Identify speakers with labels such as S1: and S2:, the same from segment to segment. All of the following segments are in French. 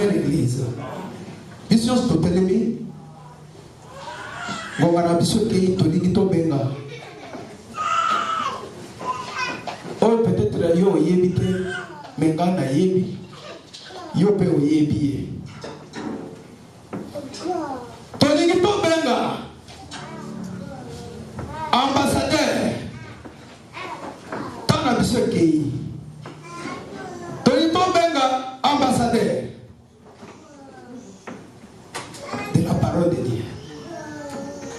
S1: Amen, l'église. Vision Stotelemi. Gongana biso kei tolikito benga. Oh, peut-être yo yebite, mengana yebi. Yo pe yebi. Tolikito benga. Ambassadeur. Tana biso kei. Tolikito benga ambassadeur de la parole de Dieu.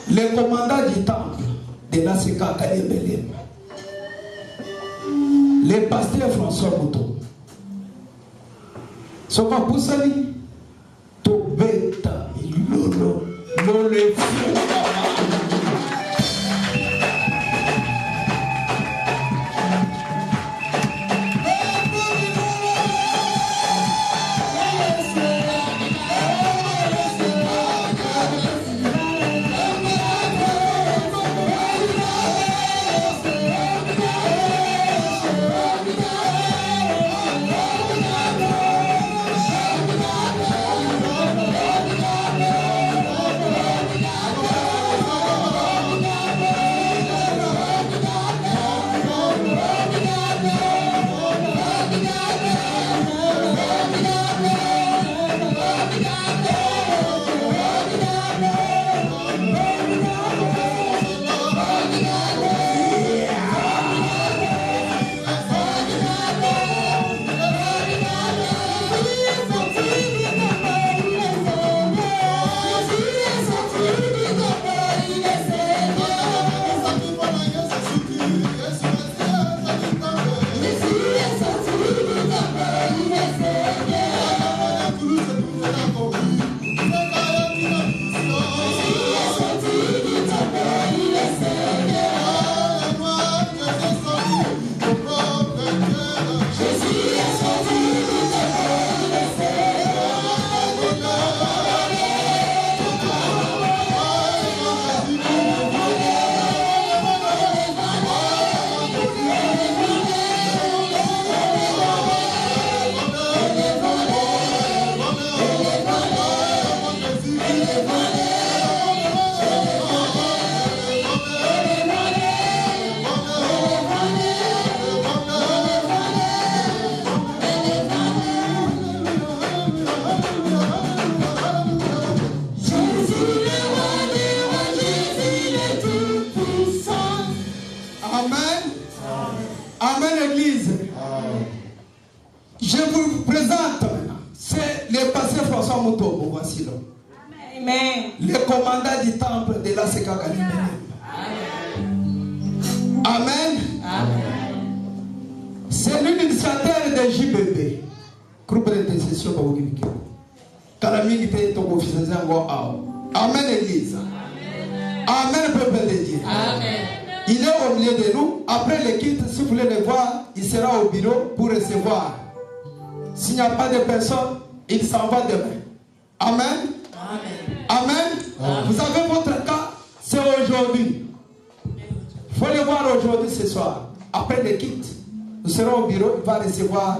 S1: Le commandant du temple de la Seka Kalembelem, le pasteur François Mouton, Soka Poussali, Tobeta, Lolo, Lolo, le commandant du temple de la Seka Kalembelem. Amen. C'est l'initiateur de JBB. Groupe d'intercession pour vous. Amen, Église. Amen, peuple de Dieu. Il est au milieu de nous. Après le quitte, si vous voulez le voir, il sera au bureau pour recevoir. S'il n'y a pas de personne, il s'en va demain. Amen. Amen. Vous avez votre cas, c'est aujourd'hui. Il faut le voir aujourd'hui ce soir. Après le quitte, nous serons au bureau, il va recevoir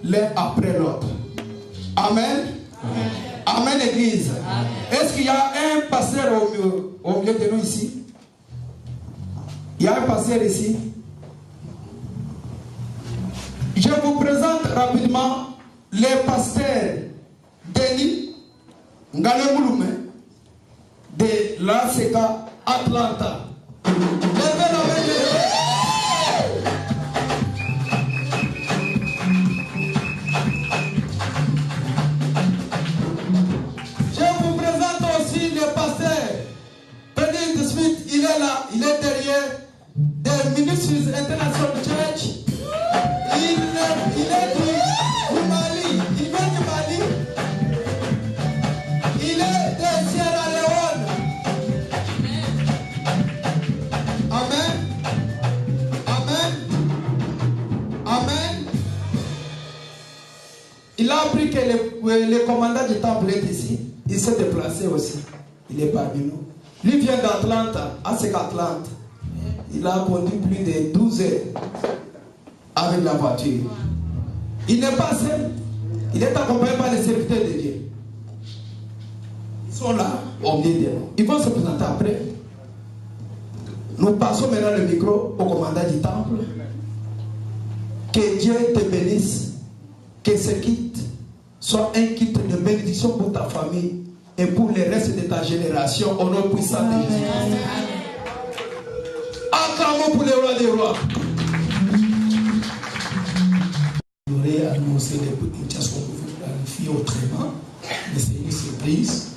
S1: l'un après l'autre. Amen. Amen, Église. Est-ce qu'il y a un pasteur au milieu de nous ici? Il y a un pasteur ici. Je vous présente rapidement le pasteur Denis Ngalemouloume de la Seka Atlanta. Levez la main. Je vous présente aussi le pasteur Denis Smith. Il est là, il est derrière des Ministries International Church. Il est du Mali, il vient du Mali. Il est de Sierra Leone. Amen. Amen. Amen. Il a appris que le commandant du temple est ici. Il s'est déplacé aussi. Il est parmi nous. Lui vient d'Atlanta, à Atlanta. Il a conduit plus de 12 heures avec la voiture. Il n'est pas seul. Il est accompagné par les serviteurs de Dieu. Ils sont là, au milieu de nous. Ils vont se présenter après. Nous passons maintenant le micro au commandant du temple. Que Dieu te bénisse. Que ce kit soit un kit de bénédiction pour ta famille et pour le reste de ta génération au nom puissant de Jésus. Acclamons pour les rois des rois.
S2: J'aurais annoncé des petites choses qu'on pouvait planifier autrement, mais c'est une surprise.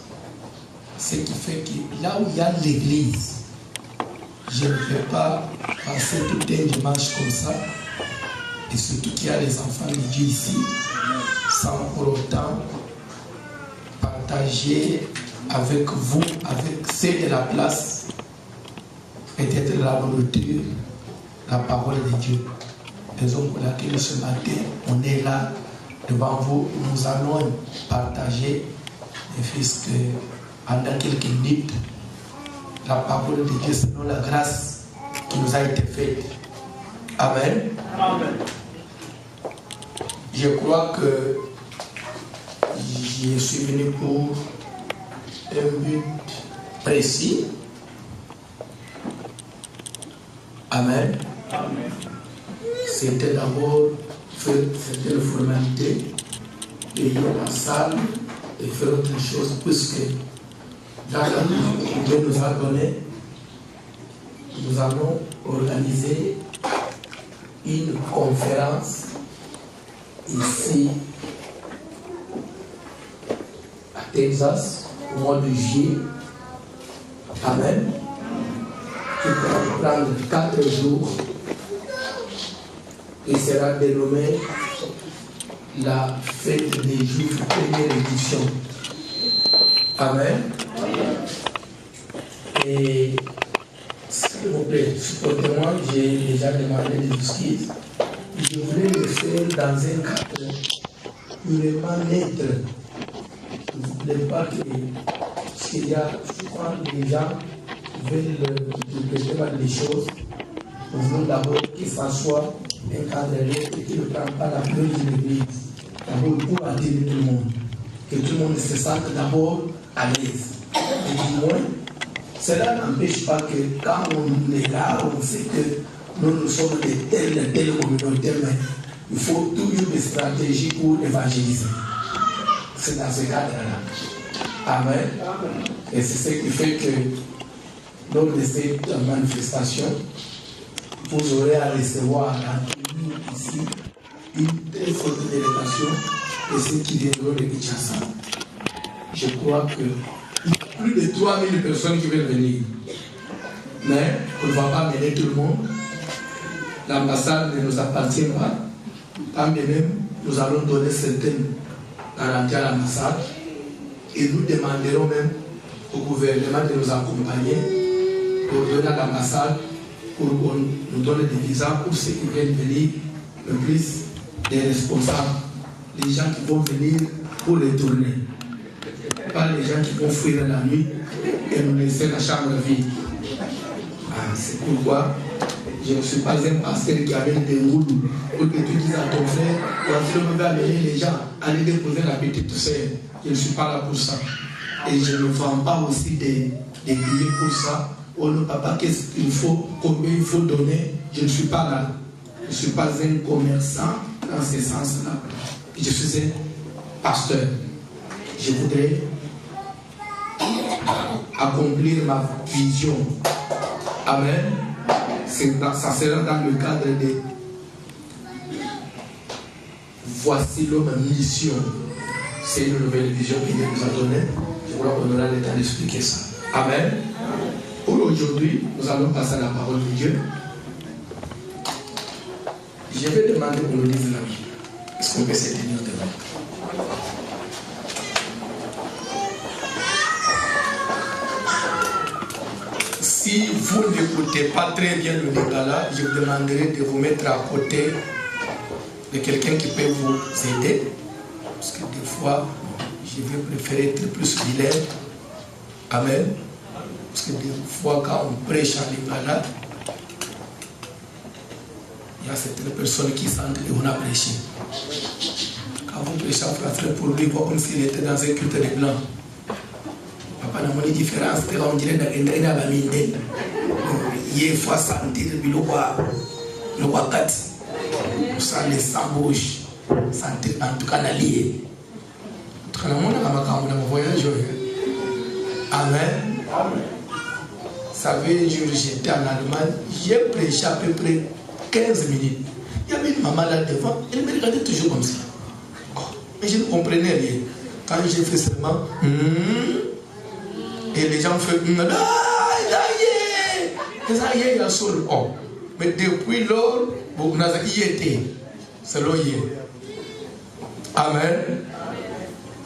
S2: Ce qui fait que là où il y a l'église, je ne vais pas passer tout un dimanche comme ça, et surtout qu'il y a les enfants de Dieu ici, sans pour autant partager avec vous, avec ceux de la place, peut-être la nourriture, la parole de Dieu. Raison pour laquelle ce matin, on est là devant vous. Nous allons partager, puisque pendant quelques minutes, la parole de Dieu selon la grâce qui nous a été faite. Amen. Amen. Je crois que je suis venu pour un but précis. Amen. Amen. C'était d'abord faire certaines formalités, payer la salle et faire autre chose, puisque dans la vie que Dieu nous a donné, nous allons organiser une conférence ici à Texas au mois de juillet. Amen. Qui va prendre 4 jours et sera dénommée la fête des Juifs, première édition. Amen. Et s'il vous plaît, supportez-moi, j'ai déjà demandé des excuses. Je voulais le faire dans un cadre purement neutre. Je ne voulais pas que, parce qu'il y a souvent des gens qui veulent répéter mal les choses. Nous voulons d'abord que ça soit un cadre neutre et qui ne prend pas la place de l'église. D'abord pour attirer tout le monde. Que tout le monde se sente d'abord à l'aise. Et du moins, cela n'empêche pas que quand on est là, on sait que nous sommes de telle communauté, mais il faut toujours des stratégies pour évangéliser. C'est dans ce cadre-là. Amen. Et c'est ce qui fait que lors de cette manifestation, vous aurez à recevoir ici une très forte délégation de ceux qui viendront de Kinshasa. Je crois que plus de 3000 personnes qui veulent venir. Mais on ne va pas mener tout le monde. L'ambassade ne nous appartient pas. Quand même, nous allons donner certaines garanties à l'ambassade. Et nous demanderons même au gouvernement de nous accompagner pour donner à l'ambassade, pour qu'on nous donne des visas pour ceux qui viennent venir, le plus des responsables, les gens qui vont venir pour les tourner. Pas les gens qui vont fuir la nuit et nous laisser la chambre vide. C'est pourquoi je ne suis pas un pasteur qui amène des roues pour que tu dises à ton frère, quand tu veux amener les gens, aller déposer la petite sœur. Je ne suis pas là pour ça. Et je ne vends pas aussi des billets pour ça. Oh non, papa, qu'est-ce qu'il faut, combien il faut donner? Je ne suis pas là. Je ne suis pas un commerçant dans ce sens-là. Je suis un pasteur. Je voudrais accomplir ma vision. Amen. Ça sera dans le cadre de voici l'homme mission. C'est une nouvelle vision qu'il nous a donnée. Je crois qu'on aura le temps d'expliquer ça. Amen. Pour aujourd'hui, nous allons passer à la parole de Dieu. Je vais demander qu'on nous dise la Bible. Est-ce qu'on peut se tenir devant? Si vous n'écoutez pas très bien le Lingala, je vous demanderai de vous mettre à côté de quelqu'un qui peut vous aider. Parce que des fois, je vais préférer être plus bilingue. Amen. Parce que des fois, quand on prêche en Lingala, il y a certaines personnes qui sentent qu'on a prêché. Quand vous prêchez en français pour lui, comme s'il était dans un culte de blanc. Papa n'a pas de différence, on dirait qu'il y a un mine. Il y a une fois sentir le wakat. Ça les s'embauche. Sentir en tout cas l'allié. En tout cas, on a un voyage. Amen. Vous savez, un jour j'étais en Allemagne, j'ai prêché à peu près 15 minutes. Il y avait une maman là devant, elle me regardait toujours comme ça. Oh, mais je ne comprenais rien. Quand j'ai fait seulement, et les gens font, oh. Mais depuis lors, vous n'avez pas été. C'est l'oyer. Amen.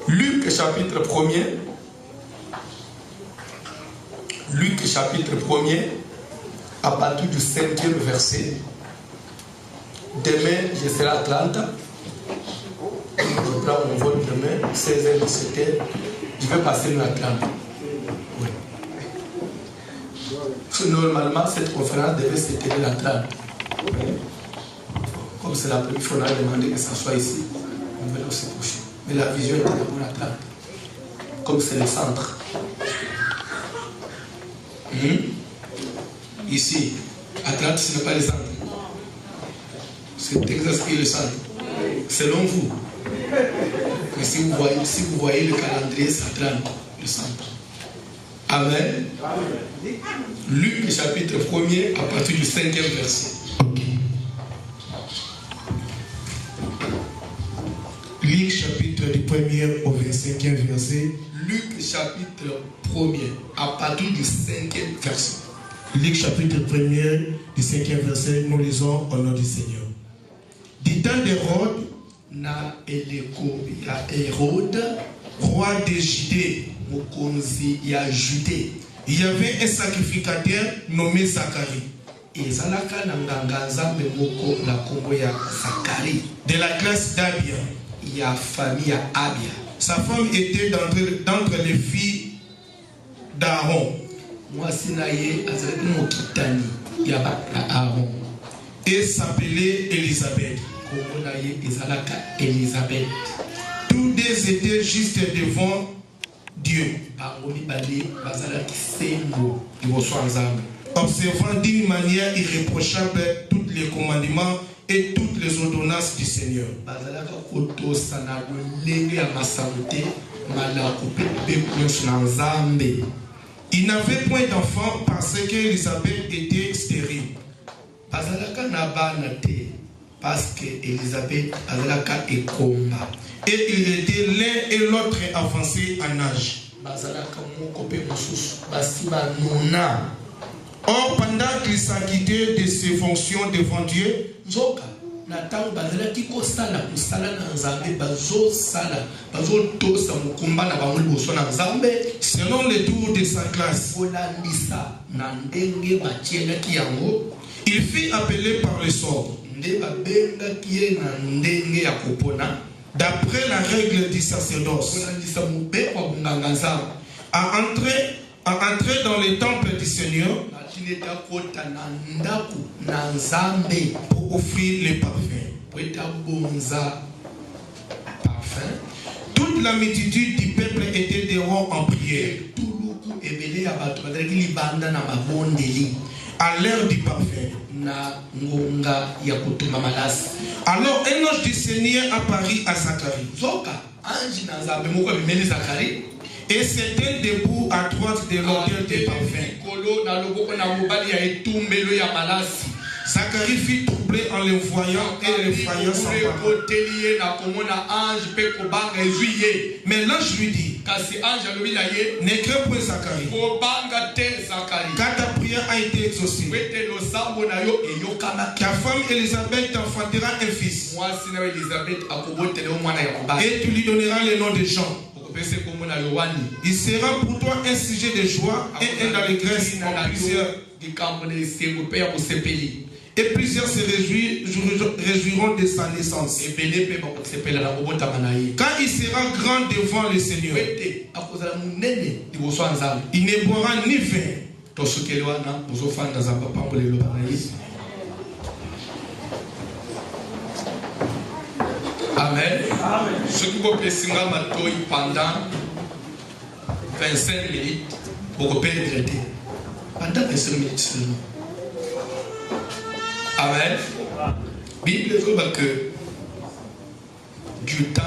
S2: Luc chapitre 1er. Luc chapitre 1er, à partir du 5e verset. Demain, je serai à Atlanta. Je prends mon vol demain, 16h, 17h. Je vais passer à Atlanta. Oui. Normalement, cette conférence devait se tenir à Atlanta. Comme c'est la première fois, on a demandé que ça soit ici. On va aussi coucher. Mais la vision était d'abord à Atlanta. Comme c'est le centre. Ici, Atlanta, ce n'est pas le centre. C'est Texas qui est le centre. Selon vous. Mais si vous voyez le calendrier, c'est Atlanta, le centre. Amen. Luc chapitre 1er, à partir du 5e verset.
S3: Luc chapitre du 1er au 25e verset.
S2: Luc chapitre 1er, à partir du 5e verset.
S3: Luc chapitre 1er du 5e verset, nous lisons au nom du Seigneur. Du temps d'Hérode,
S2: na eleko ya Hérode,
S3: roi de Judée,
S2: mokonzi ya Judée,
S3: il y avait un sacrificateur nommé Zacharie.
S2: ezalaka na nganga nzambe moko na kombo ya Zacharie,
S3: de la classe d'Abia,
S2: ya famille ya Abia.
S3: Sa femme était d'entre les filles d'Aaron.
S2: Mwasi na ye azalaki mokitani ya ba Aaron.
S3: Et s'appelait Élisabeth.
S2: Kombo na ye ezalaka Élisabeth.
S3: Tous deux étaient juste devant Dieu,
S2: bango mibale bazalaki sembo liboso ya Nzambe,
S3: observant d'une manière irréprochable tous les commandements et toutes les ordonnances du Seigneur.
S2: bazalaka kotosa na lolenge ya masango te malako mpe mpepo nyonso na Nzambe.
S3: Il n'avait point d'enfant parce qu'Élisabeth était stérile.
S2: Bazalaka na bana te parce que Élisabeth azalaka ekomba.
S3: Et ils étaient l'un et l'autre avancés en âge.
S2: Bazalaka moko pe mosusu basi banona.
S3: Or, pendant qu'il s'acquittait de ses fonctions devant Dieu,
S2: nzoka na tango bazalaki kosala kosala na Nzambe bazosala bazotosa mokumba na bango liboso na Nzambe
S3: selon le tour de sa classe,
S2: kolambisa na ndenge batielaki yango,
S3: il fut appelé par le sort,
S2: nde babengaki ye na ndenge ya kopona
S3: d'après la règle du sacerdoce,
S2: kolandisa mobeko ya bonganga Nzambe,
S3: à entrer dans le temple du Seigneur
S2: atineta kota na ndaku na Nzambe
S3: pour offrir les parfums.
S2: po eta bonza parfum.
S3: Toute la multitude du peuple était dehors en prière
S2: Tuluku ebele ya bato bazalaki libanda na mabondeli
S3: à l'heure du parfum.
S2: na ngonga ya kotumba malasi.
S3: Alors un ange du Seigneur apparut à Zacharie.
S2: Zoka ange na Nzambe moko abimeli Zacharie
S3: Et c'était debout à droite de l'autel des parfums.
S2: kolo na loboko na mobali ya etumbelo ya malasi.
S3: Zacharie fut troublé en le voyant et le voyant sans parole. Mais l'ange lui dit, ne crains point Zacharie, car ta prière a été exaucée. Ta femme Élisabeth t'enfantera un fils, et tu lui donneras le nom de Jean. Il sera pour toi un sujet de joie et une allégresse en plusieurs. Et plusieurs se réjouiront de sa naissance. Quand il sera grand devant le Seigneur, il ne boira ni vin. Amen. Ce qui vous plaît, pendant 25 minutes, pour vous perdre. Pendant 25 minutes seulement. Amen. Bible dit que du temps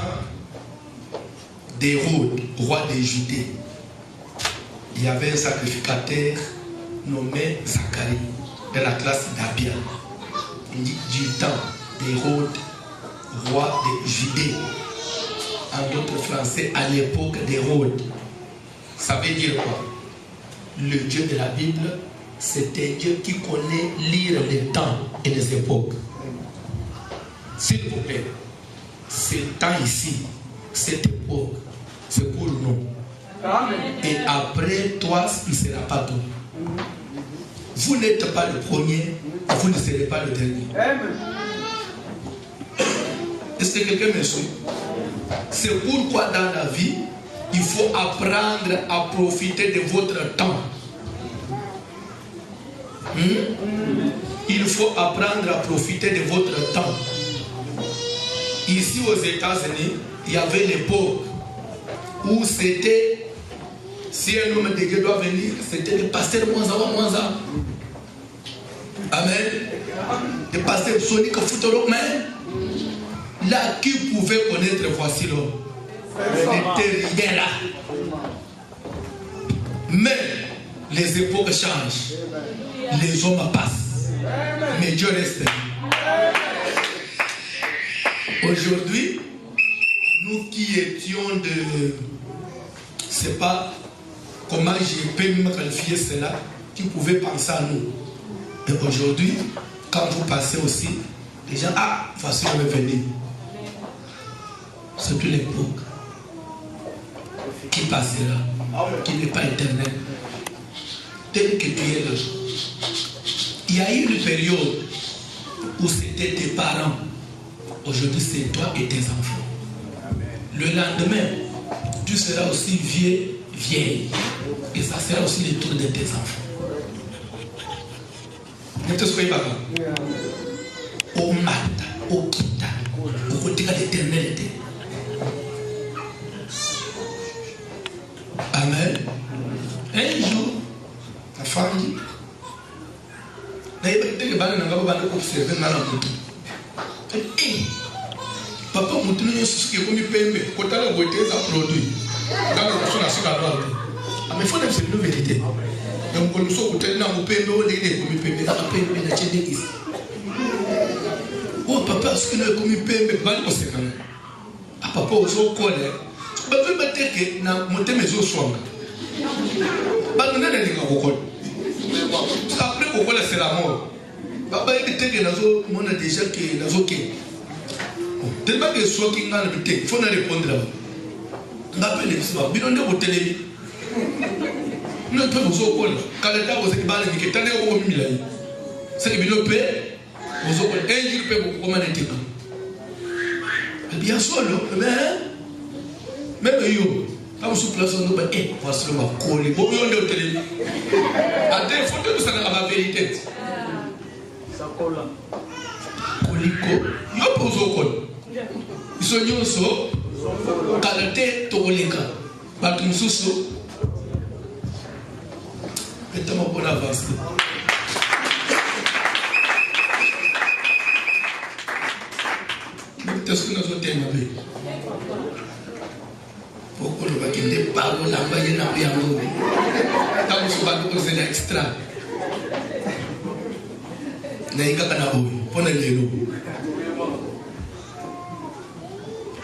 S3: d'Hérode, roi des Judées, il y avait un sacrificateur nommé Zacharie de la classe d'Abia. Il dit du temps d'Hérode, roi des Judées. En d'autres français, à l'époque d'Hérode. Ça veut dire quoi? Le Dieu de la Bible, c'est un Dieu qui connaît lire les temps et les époques. S'il vous plaît, ce temps ici, cette époque, c'est pour nous. Et après toi, il ne sera pas tout. Vous n'êtes pas le premier, vous ne serez pas le dernier. Est-ce que quelqu'un me suit? C'est pourquoi dans la vie, il faut apprendre à profiter de votre temps. Il faut apprendre à profiter de votre temps. Ici aux États-Unis, il y avait l'époque où c'était, si un homme de Dieu doit venir, c'était le pasteur Mouaza. Amen. Le pasteur Sonic Foutolo, mais là, qui pouvait connaître, voici l'homme. Il n'était rien là. Mais les époques changent. Les hommes passent. Mais Dieu reste. Aujourd'hui, nous qui étions de... Je ne sais pas comment je peux me qualifier cela, qui pouvaient penser à nous. Et aujourd'hui, quand vous passez aussi, les gens, ah, voici le revenu. C'est toute l'époque qui passera, qui n'est pas éternelle. Tel que tu es là. Il y a eu une période où c'était tes parents. Aujourd'hui, c'est toi et tes enfants. Le lendemain, tu seras aussi vieille. Et ça sera aussi le tour de tes enfants. Ne te soyez pas là. Au matin, au kita, au côté de l'éternité. Amen. Un jour, la femme dit, papa mutunu yesu qui comme pembe kota la beauté ça produit dans le son à ce cadre mais faut dire c'est une vérité donc on nous sauve tellement au pembe on est comme pembe la pembe na tchende ici oh papa ce que nous comme pembe bali ko c'est quand même ah papa ozo kole ba veut mettre que na monter mes os swanga ba nous n'allons pas kokole après kokole c'est la mort papa il était que nazo mon a déjà que nazo que tellement que soit qui n'a le il faut répondre là. N'appelle les soirs, bien on est au télé. Nous ne pouvons pas au col. Quand les gars vous êtes balés, qui est allé au milieu. C'est que bien le paix, vous au col. Un jour paix vous comment était quand. Bien sûr, mais même yo, quand vous soufflez sur nous, voici le mot coller. Bon, on est au télé. Attends, il faut que ça n'a pas la vérité. Ça colle. Coliko, yo pose au col. Ils sont nyonso kalate tokoleka bato mosusu etama mpona avance teske nazotenga mpe pokolobaki nde parolamba ye nambo yango ntango so bato kozela extra nayi kaka na boye mpona lelo.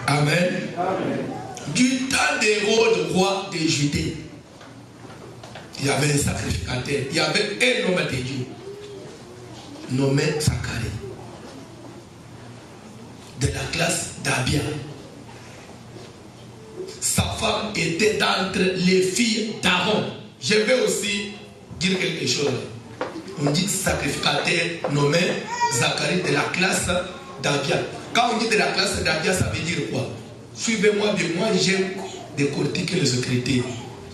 S3: Amen. Du temps d'Hérode, roi des Judées, il y avait un sacrificateur, il y avait un homme de Dieu nommé Zacharie, de la classe d'Abia. Sa femme était d'entre les filles d'Aaron. Je vais aussi dire quelque chose. On dit sacrificateur nommé Zacharie de la classe d'Abia. Quand on dit de la classe d'Abia, ça veut dire quoi? Suivez-moi bien, moi j'aime décortiquer les Écritures.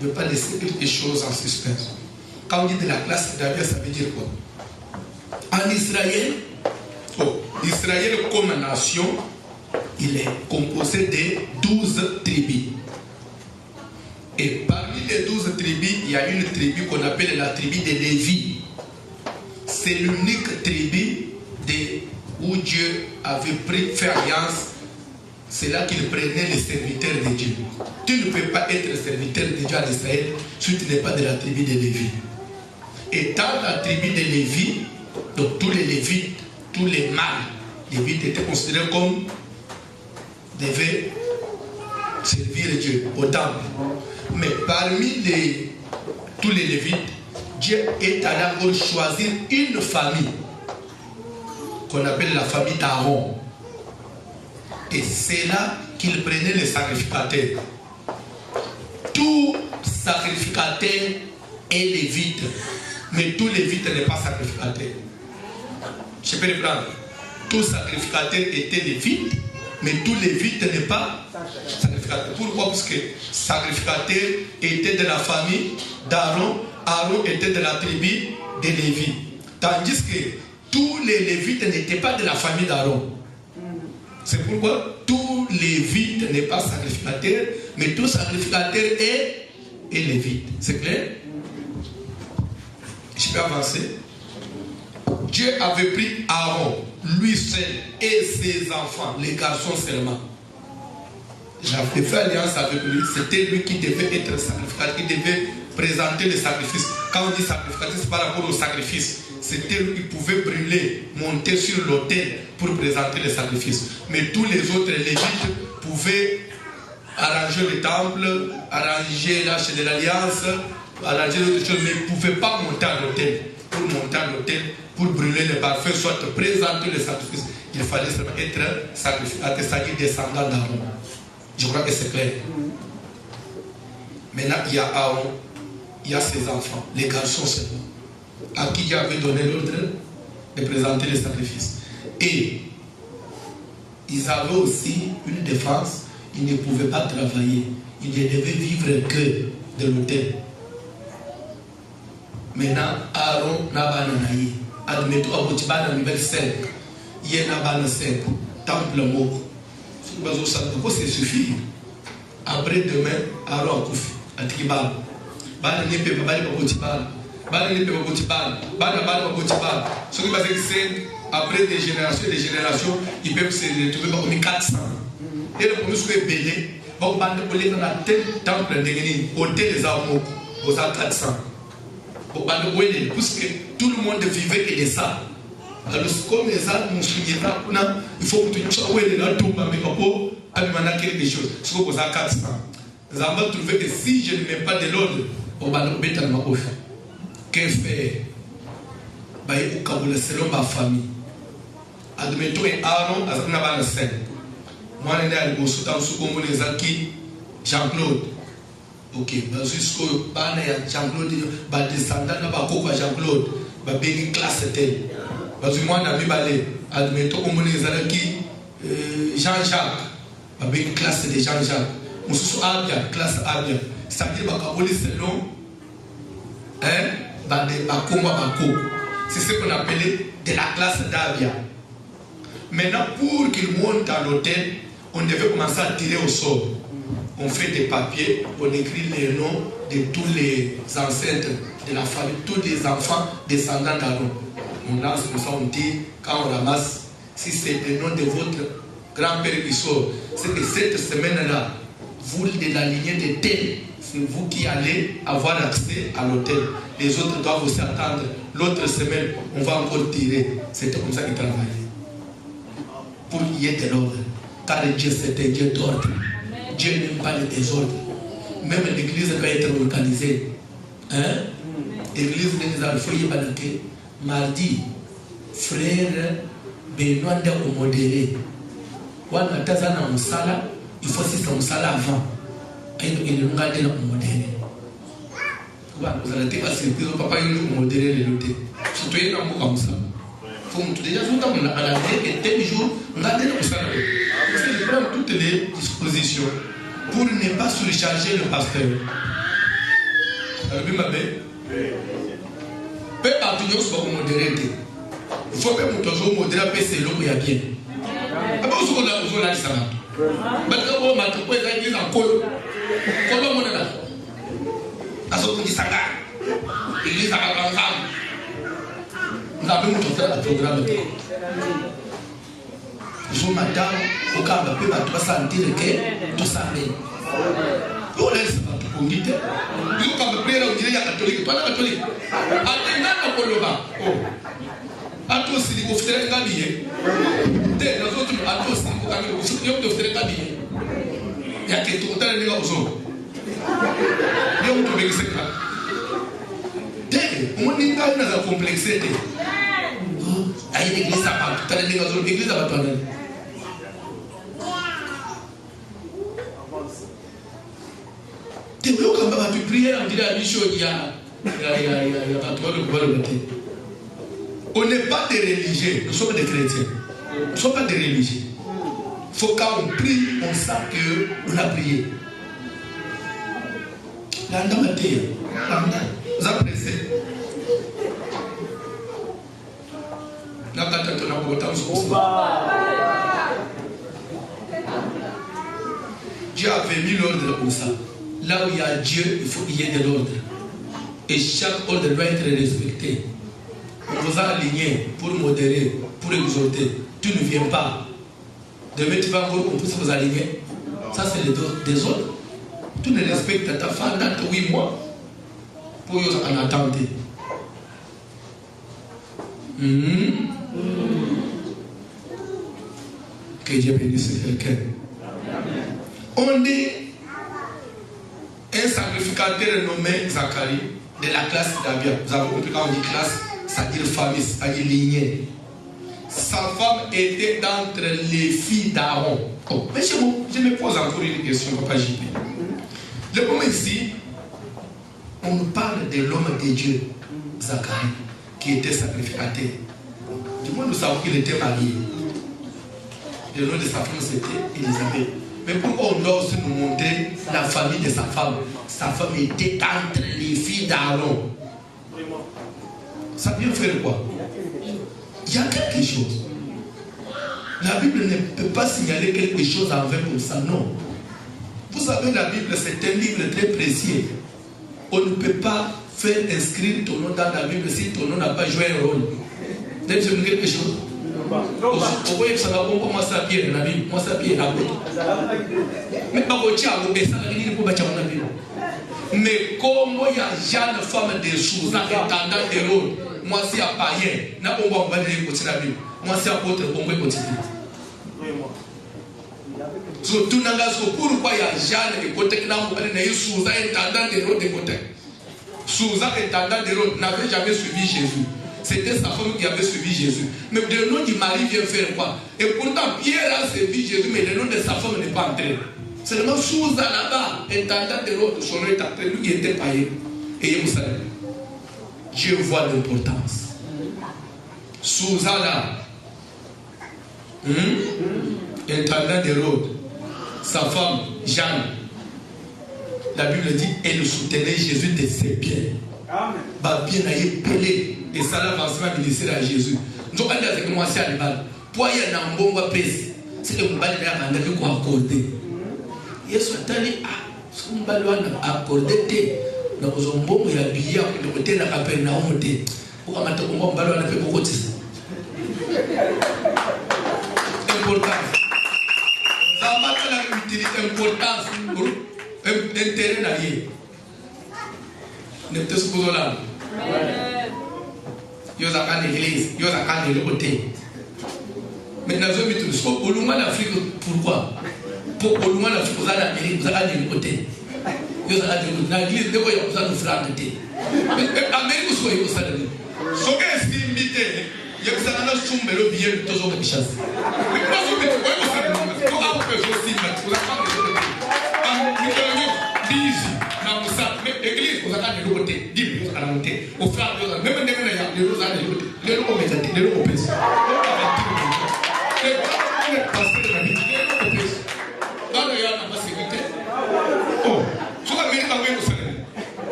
S3: Je ne veux pas laisser quelque chose en suspense. Quand on dit de la classe d'Abia, ça veut dire quoi? En Israël, Israël comme nation, il est composé de 12 tribus. Et parmi les 12 tribus, il y a une tribu qu'on appelle la tribu de Lévi. C'est l'unique tribu où Dieu avait fait alliance. C'est là qu'il prenait les serviteurs de Dieu. Tu ne peux pas être serviteur de Dieu en Israël si tu n'es pas de la tribu de Lévi. Et dans la tribu de Lévi, donc tous les Lévites, tous les mâles, les Lévites étaient considérés comme devaient servir Dieu au temple. Mais parmi tous les Lévites, Dieu est allé encore choisir une famille qu'on appelle la famille d'Aaron. Et c'est là qu'il prenait les sacrificateurs. Tout sacrificateur est lévite, mais tout lévite n'est pas sacrificateur. Je peux reprendre. Tout sacrificateur était lévite, mais tout lévite n'est pas sacrificateur. Pourquoi? Parce que sacrificateur était de la famille d'Aaron, Aaron était de la tribu de Lévi. Tandis que tous les lévites n'étaient pas de la famille d'Aaron. C'est pourquoi tout lévite n'est pas sacrificateur, mais tout sacrificateur est lévite. C'est clair? Je peux avancer. Dieu avait pris Aaron, lui seul, et ses enfants, les garçons seulement. J'avais fait alliance avec lui. C'était lui qui devait être sacrificateur, qui devait présenter les sacrifices. Quand on dit sacrificateur, c'est par rapport au sacrifice. C'était lui qui pouvait brûler, monter sur l'autel pour présenter les sacrifices. Mais tous les autres lévites pouvaient arranger le temple, arranger l'arche de l'alliance, arranger d'autres choses, mais ils ne pouvaient pas monter à l'autel. Pour monter à l'autel, pour brûler les parfums, soit présenter les sacrifices, il fallait seulement être sacrificateur, c'est-à-dire descendant d'Aaron. Je crois que c'est clair. Maintenant, il y a Aaron, il y a ses enfants, les garçons seulement, à qui Dieu avait donné l'ordre de présenter les sacrifices. Et ils avaient aussi une défense, ils ne pouvaient pas travailler, ils ne devaient vivre que de l'autel. Maintenant, Aaron n'a pas naï. Admettons, à Botiba, dans le 5, il y a un 5, temple mot. C'est suffit. Après demain, Aaron a Koufi, à Tribal. Bala ne peut pas aller au Botiba. Bala ne peut pas Botiba. Bala au Botiba. Ce qui va se passer, après des générations, ils peuvent se retrouver comme 400. Et le premier, ce qui est belé, on va aller dans la tête temple de hôtel des Armeaux, aux 400. Parce que tout le monde vivait et de ça. Alors, comme les arbres, il faut que tu sois là, tout le monde a quelque chose. Ce qu'on a 400. Nous avons trouvé que si je ne mets pas de l'ordre, on va nous mettre dans ma offre. Qu'est-ce que faire? Selon ma famille. Admettons, Aaron, à ce moment-là, moi, je suis allé au Soudan, je suis Jean-Claude. Ok, jusqu'au Jean-Claude, descendant de Jean-Claude, une classe telle. Parce que moi, je suis admettons, Jean-Jacques, une classe de Jean-Jacques. Je suis Abia, classe Abia. C'est-à-dire que selon c'est ce qu'on appelait de la classe d'Abia. Maintenant, pour qu'il monte à l'hôtel, on devait commencer à tirer au sort. On fait des papiers, on écrit les noms de tous les ancêtres de la famille, tous les enfants descendants d'Aaron. On lance comme ça, on dit, quand on ramasse, si c'est le nom de votre grand-père qui sort, c'est que cette semaine-là, vous de la lignée de tel, c'est vous qui allez avoir accès à l'hôtel. Les autres doivent aussi attendre. L'autre semaine, on va encore tirer. C'était comme ça qu'ils travaillaient. Pour qu'il y ait de l'ordre. Car Dieu, c'est un Dieu d'ordre. Dieu n'aime pas le désordre. Même l'église doit être organisée. L'église de Nizal mardi, frère Benoît au modéré. Il faut que ça soit avant. Il nous regarde au modéré. Vous allez être surpris, papa, il nous modéré le lutter. Surtout, il y a un mot comme ça. Il faut déjà à la tête et tel jour, regardez le ça. Je prends toutes les dispositions pour ne pas surcharger le pasteur. Vous avez ma belle? Peu partout, nous sommes modérés. Il faut que nous soyons modérés, c'est l'eau qui a bien. Aba usuko la uzo la sana. Batka bo mata ko za église en colo. Colo mona la. Aso ko gisanga. Église à Abraham. Nous avons fait un programme. Je m'attends au cas où on va sentir que tout ça est. On laisse pas tout pour dire. Nous quand on prie là on dirait catholique. Toi catholique. Attends on le va. À toi aussi il faut faire un billet. Dès nous autres à toi aussi il faut faire un billet. Il y a que tout le temps les gars au sol. Il y a un truc c'est ça. Dès on n'est pas dans la complexité. Aïe l'église à part. Tu as les gars au sol l'église à part. Tu prières, on dirait à Michel, il y a pas trop de pouvoir. On n'est pas des religieux, nous sommes des chrétiens. Nous ne sommes pas des religieux. Il faut quand on prie, on sent qu'on a prié. L'anda matin, vous appréciez. Dieu avait mis l'ordre comme ça. Là où il y a Dieu, il faut qu'il y ait de l'ordre. Et chaque ordre doit être respecté. On vous a aligné pour modérer, pour exhorter. Tu ne viens pas. Demain, tu vas encore qu'on puisse vous aligner. Ça, c'est des ordres. Tu ne respectes ta femme dans 8 mois pour y en attendre. Que Dieu bénisse quelqu'un. On dit un sacrificateur nommé Zacharie de la classe d'Abia. Vous avez compris quand on dit classe, ça veut dire famille, ça veut dire lignée. Sa femme était d'entre les filles d'Aaron. Oh, mais je me pose encore une question, papa JP. Le moment ici, on nous parle de l'homme de Dieu, Zacharie, qui était sacrificateur. Du moins, nous savons qu'il était marié. Le nom de sa femme, c'était Élisabeth. Mais pourquoi on doit aussi nous montrer la famille de sa femme? Sa femme était entre les filles d'Aaron. Ça vient faire quoi? Il y a quelque chose. La Bible ne peut pas signaler quelque chose envers comme ça, non. Vous savez, la Bible, c'est un livre très précieux. On ne peut pas faire inscrire ton nom dans la Bible si ton nom n'a pas joué un rôle. Vous avez vu quelque chose? Vous voyez que ça va beaucoup, moi ça pied dans la Bible, moi ça pied dans la Bible. Mais pas au tien, vous baissez la Bible pour bâtir la Bible. Mais comme il y a jeune femme de choses, entendant des rôles, moi c'est un païen, n'a pas on va aller côté la Bible. Moi c'est un autre, on va continuer. Surtout dans la scope, pourquoi il y a jeune et côté que nous allons aller sous un entendant des rôles de côté. Sous un entendant des rôles n'avait jamais suivi Jésus. C'était sa femme qui avait suivi Jésus. Mais le nom du mari vient faire quoi? Et pourtant, Pierre a suivi Jésus, mais le nom de sa femme n'est pas entré. Seulement Souza là-bas, intendant de l'autre, son nom est entré, lui qui était païen. Et vous savez, Dieu voit l'importance. Souza là, intendant de l'autre, sa femme, Jeanne, la Bible dit, elle soutenait Jésus de ses biens. Bah bien aïe pelé et ça l'avancement ministère à Jésus. Donc on a commencé à débattre. Pour y aller en bon pèse, c'est que mon bal est à vendre quoi accorder. Yesu atali ah, ce qu'on bal a accordé té. Donc on bon il a billet de côté na appel na monter. Pour amato on bal a fait beaucoup de ça. Importance. Ça va pas la utilité importance pour intérêt na yé. Ne te souviens là. Yo zakane l'église, yo zakane le côté. Mais nous avons mis tout ça. Au loin d'Afrique, pourquoi? Pour au loin d'Afrique, vous allez en Amérique, vous allez le côté. Yo zakane le côté. Dans l'église, de quoi vous allez nous faire côté. Mais Amérique, vous soyez au salon. Ce qui est limité, il y a que ça n'a pas soumé le billet de toujours de chasse. Mais comment vous faites? Vous savez, vous avez fait aussi, vous avez l'église, vous avez le côté, dit vous allez monter. Au frère, même les gens allent le côté. Les gens ont les gens ont pèsé. Les pasteurs de la vie, les gens ont pèsé. Dans le yard, n'a pas sécurité. Oh, ce qu'on a mis dans le salon.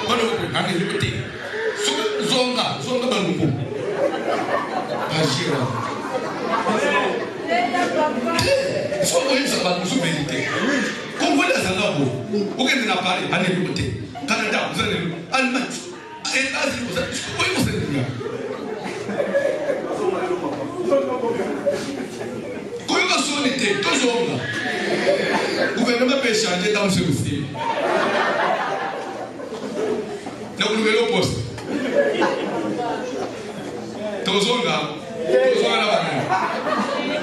S3: On a le côté. Zonga, dans le mot. Agir. il ça va nous vérité. Congolais ça là bon. Aucun n'a parlé à l'écouter. Canada, vous allez Allemagne. États-Unis, vous allez quand il va sonner, toujours le gouvernement peut changer dans ce dossier. Donc, nous venons au poste. Toujours là,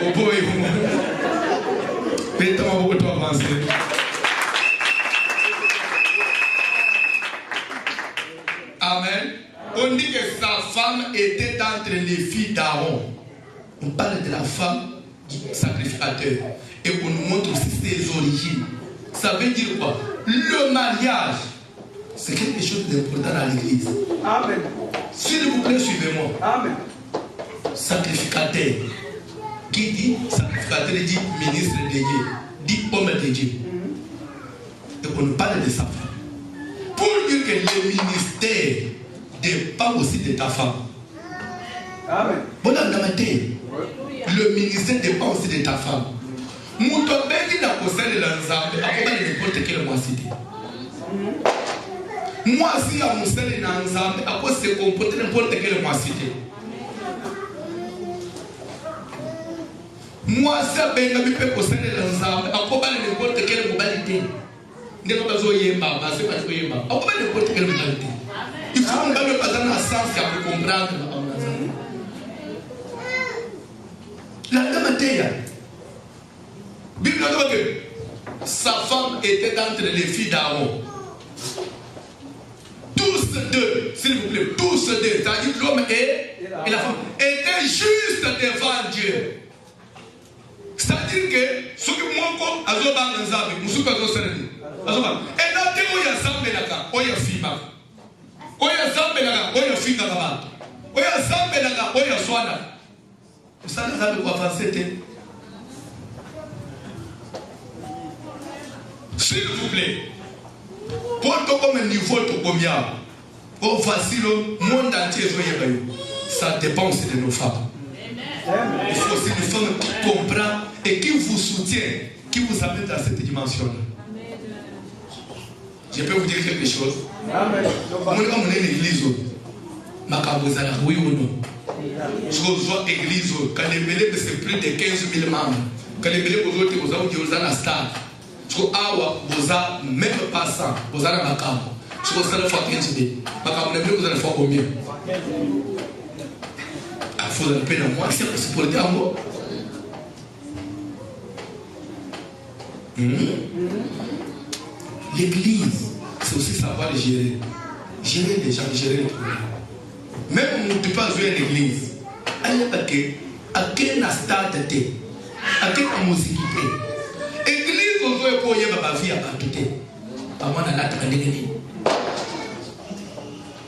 S3: au bout et vous. Maintenant, beaucoup trop avancé. Amen. On dit que sa femme était entre les filles d'Aaron. On parle de la femme du sacrificateur. Et on nous montre aussi ses origines. Ça veut dire quoi? Le mariage, c'est quelque chose d'important dans l'église.
S1: Amen.
S3: S'il vous plaît, suivez-moi.
S1: Amen.
S3: Sacrificateur. Qui dit sacrificateur dit ministre de Dieu. Dit homme de Dieu. Et on nous parle de sa femme. Pour dire que le ministère dépend aussi de ta femme.
S1: Amen.
S3: Bon, le ministère dépend aussi de ta femme. Mouton Bengi n'a pas celle de l'ensemble, à quoi n'importe quelle moissité. Moi, si à mon celle de l'ensemble, à quoi se comporter n'importe quelle moissité. Moi, si à Bengi peut posséder l'ensemble, à quoi n'importe quelle modalité. Ne pas besoin de yéma, c'est pas de yéma. À quoi n'importe quelle modalité. Il faut qu'on garde pas dans la sens pour comprendre. La dame était Bible dit que sa femme était entre les filles d'Aaron. Tous deux, s'il vous plaît, tous deux, c'est-à-dire l'homme et la femme, étaient juste devant Dieu. C'est-à-dire que ce que moi, comme Azoban Nzambe, nous sommes à Zoserni. Et là, tu as Zambelaka, Oya Fima. Oya Zambelaka, Oya Fima Baba. Oya Zambelaka, Oya Swana. Vous savez, ça veut avancer. S'il vous plaît, pour que comme un niveau de combien, au facile, le monde entier, ça dépend aussi de nos femmes. Il faut aussi des femmes qui comprennent et qui vous soutiennent, qui vous amènent dans cette dimension-là. Je peux vous dire quelque chose. Moi, quand on est l'église, oui ou non? Je vois l'église, quand les mêlés, c'est plus de 15 000 membres. Quand les mêlés, vous avez un stade. Je awa boza même pas ça boza na makambo je vois ça la fois 15 000 makambo na vous allez faire combien à faut la peine moi c'est pour dire moi l'église c'est aussi savoir gérer les gens, gérer les problèmes. Même on ne peut pas jouer à l'église elle est à quel stade à quelle musique église pour y avoir ma vie à partir. Pas moi dans la tête.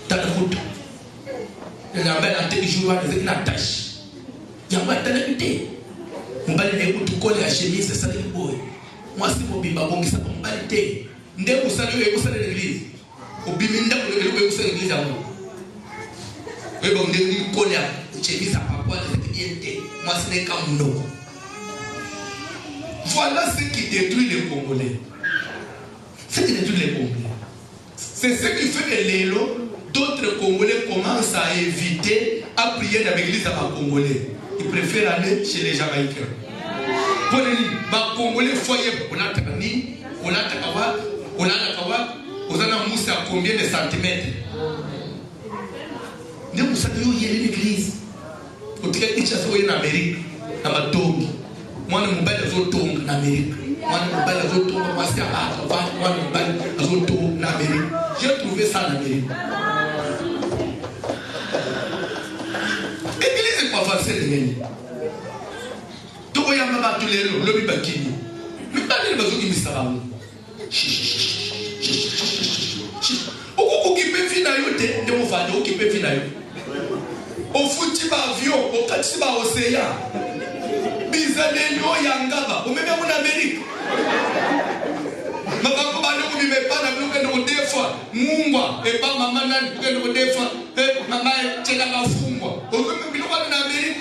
S3: Dans la route. Il y a un bel jour, il y a une tâche. Il y a un bel tête. On va aller tout coller la chemise, c'est ça les boys. Moi, c'est pour bimba bon, ça pour m'arrêter. Ndé vous saluez l'église. Au biminda, vous saluez l'église à vous. Oui, bon, ndé vous coller la chemise à papa, c'est moi, ce n'est qu'un nom. Voilà ce qui détruit les Congolais. Ce qui détruit les Congolais. C'est ce qui fait que les lots, d'autres Congolais commencent à éviter à prier dans l'église à Congolais. Ils préfèrent aller chez les Jamaïcains. Pour les Congolais, foyer, on a Takani, on a Takawa, on a Takawa, on a moussé à combien de centimètres? Nous savons où il y a l'église. Au cas où il y a en Amérique, dans ma tombe. Moi, je me bats en Amérique. Moi, je me bats en Amérique. J'ai trouvé ça en Amérique. L'église n'est pas facile de gagner. Tout le monde a tous les lots, le bibakini. Mais pas les bazooki qui me savent. Qui peut finir de mon fado, qui peut finir. Au foot, avion, au katiba, océan. Bizadelio yangaba, ou même en Amérique. Ma papa ne me met pas dans le défaut. Mungwa, et pas maman n'a pas le défaut. Maman, c'est la fumwa. Au même en Amérique,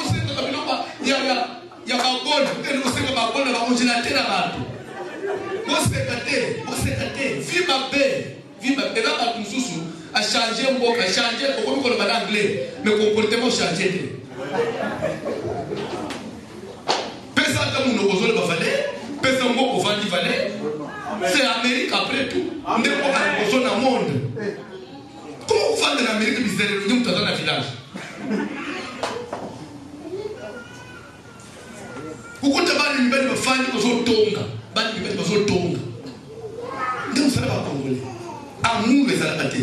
S3: il y ya babone ukende kuseka babone bakongelateur na bato bosekate viva be ba mususu a changer mboka a changer okomi koloba na anglais mais comportement changer te pesa ta muno kozole ba valer pesa mboko vandi valer c'est l'Amérique après tout ndeko ka kozo na monde comment vous faites de l'Amérique bizarre nous sommes dans un village ukuta bali mbele bafanye kozotonga bali mbele kozotonga ndio msala ba congolais amour les alabate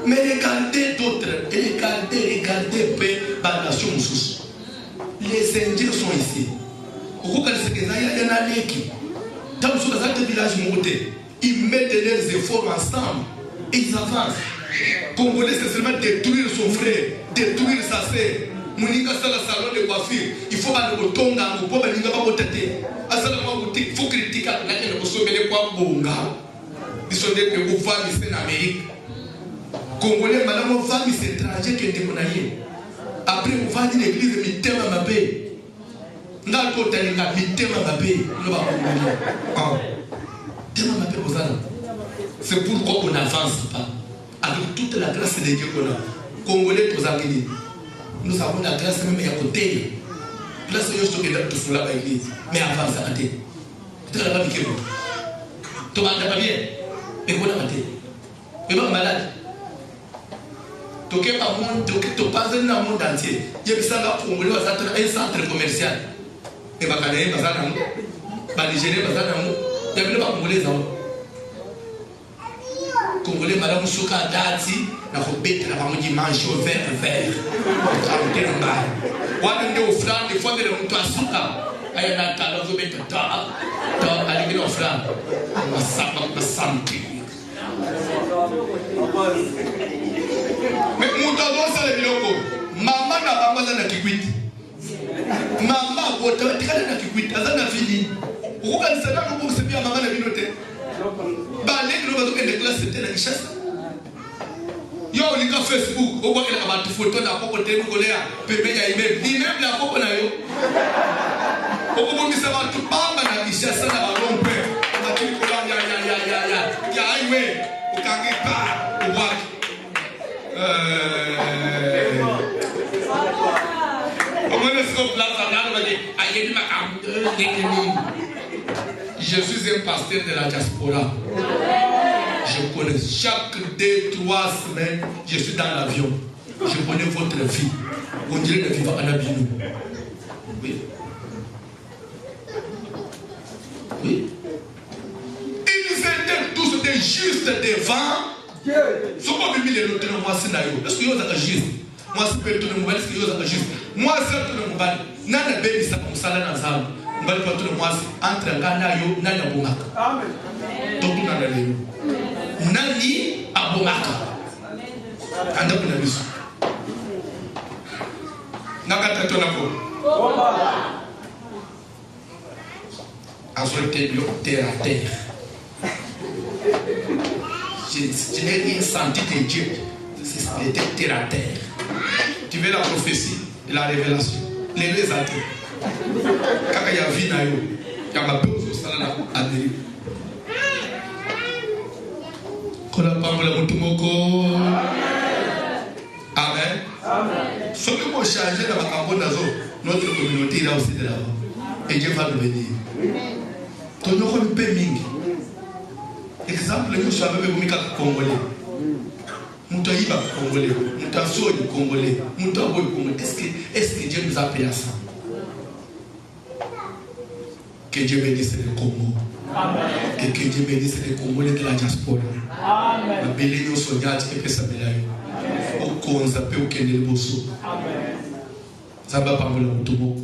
S3: mais regardez d'autres regardez peu ba nation mususu les indiens sont ici ukuka lisekeza ya na leki dans ce village monté ils mettent leurs efforts ensemble et ils avancent. Congolais c'est seulement détruire son frère détruire sa sœur. Monika sala salon de coiffure, il faut pas le tonga, il faut pas le botter. Asala moi boutique, il faut critiquer la que nous sommes les quoi bonga. Ils sont des femmes ici en Amérique. Congolais, madame, femmes c'est étranger qui est démonaillé. Après, vous vendez l'église, mitema mabé. N'a pas de mitema mabé. Tema mabé aux âmes. C'est pourquoi on n'avance pas. Avec toute la grâce de Dieu qu'on a. Congolais, tous amis. Nous avons la grâce même à côté. Grâce à Dieu, je suis tout sur la église. Mais avant ça, tu n'as pas vécu. Tu n'as pas bien. Mais qu'on a maté. Tu n'es pas malade. Tu n'es pas monde. Tu passes dans le monde entier. Il y a un centre commercial. Et ma canne, ma zane, ma Nigérien, ma zane, il y a pas Congolais. Congolais, madame Souka Dati, na robete na pamoja manche au vert. Traiter en bas. Wale ndio fulani des fois de mtu asuka. Aya na talo zo beta ta. Alingine fulani. Masamti. Mais mtu adosa le biloko. Mama na baba na kikwiti. Mama wote tikana na kikwiti. Azana fini. Ukukanisa na kukusebia mama na binote. Bale ndio bato kende classe tena kishasa. Yo lika Facebook, on voit qu'il y a des photos de la copo de Nicolas, Pépé Yaïmé, ni même la copo na yo. On voit que ça va tout bamba na kishasa na ballon père. On va dire que ya Yaïmé, au kangi pa, au wak. Comment est-ce qu'on place la dame va dire aïe ma je suis un pasteur de la diaspora. Je connais chaque 2-3 semaines, je suis dans l'avion. Je connais votre vie. On dirait de vivre en Abino. Oui. Oui. Ils étaient tous des justes devant. Ce qu'on me dit les autres, moi c'est naïf. Est-ce que vous êtes juste? Moi c'est pas tout le monde. Est-ce que vous êtes juste? Moi c'est tout le monde. Nana baby ça comme ça là dans ça. Mbali kwa tout le monde entre Ghana yo nani abomaka. Amen. Donc tout nana leo. Nani abomaka. Anda kuna biso. Nakata to nako. Azouté bloc terre à terre. Je n'ai rien senti de Dieu. C'était terre à terre. Tu veux la prophétie et la révélation. Les deux atouts. Kaka ya vina yo ya mabezo sala na Amérique. Kola pambola mutu moko. Amen. Amen. Ce que vous changez dans ma nazo, notre communauté là aussi de là-bas. Et Dieu va nous bénir. Ton nom est mingi. Exemple, nous sommes avec Mika Congolais. Mutu iba Congolais, mutu soyi Congolais, mutu aboy Congolais. Est-ce que Dieu nous a appelé à ça? Que Dieu bénisse les Congo. Amen. Et que Dieu bénisse les Congolais de la diaspora. Amen. La bénédiction soignante et que ça me l'aille. Au Konza, au Kenya, le Bosso. Amen. Ça va pas me l'entendre.